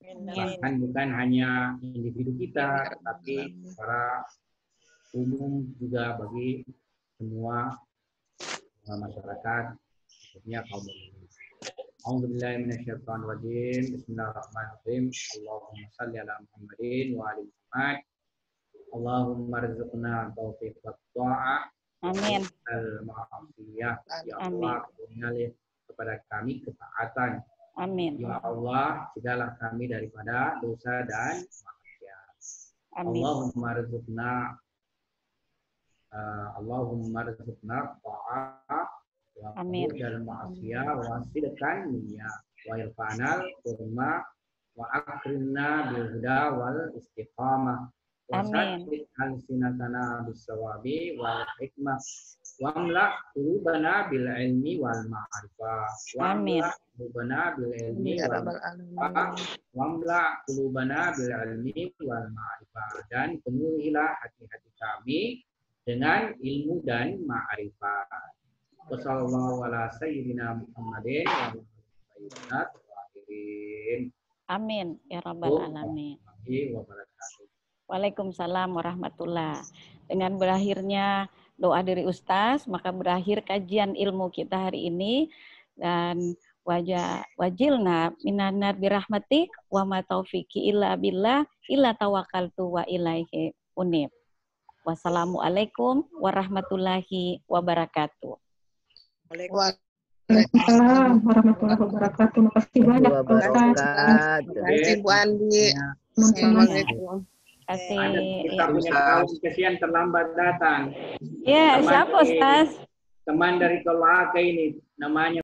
bahkan bukan hanya individu kita, tetapi secara umum juga bagi semua masyarakat, khususnya kaum muslimin. A'udzubillahi minasyaitonirrajim. Bismillahirrahmanirrahim. Allahumma shalli ala Muhammadin wa ali Muhammad. Allahumma rizqna taufiqat ta'ah. Amin. Al-ma'afiyah. Ya Allah, berikanlah kepada kami ketaatan. Amin. Ya Allah, cegahlah kami daripada dosa dan maksiat. Amin. Allahumma rizqna ta'ah. Amin. Dan maksiat wa sidqan niyah wa irfanal kurma wa akrimna bil huda wal istiqamah wa saddid alsinatana bis sawabi wal hikmah wa amla qulubana bil ilmi wal ma'rifah wa amla qulubana bil ilmi wal ma'rifah wa amla qulubana bil ilmi wal ma'rifah, dan penuhilah hati-hati kami dengan ilmu dan ma'rifat. Wassallallahu ala sayyidina Muhammadin wa ala alihi. Amin ya rabbal alamin. Waalaikumsalam warahmatullah. Dengan berakhirnya doa dari Ustaz, maka berakhir kajian ilmu kita hari ini, dan wajilna minan nar birahmatik wa ma taufiqi illa billah illa tawakkaltu wa ilaihi unib. Wassalamualaikum warahmatullahi wabarakatuh. Waalaikumsalam warahmatullahi wabarakatuh. Makasih banyak Ustaz. Terima kasih Bu Andi. Assalamualaikum. Kita punya kaum kesian terlambat datang. Ya, siapa Ustaz? Teman dari Kolaka ini namanya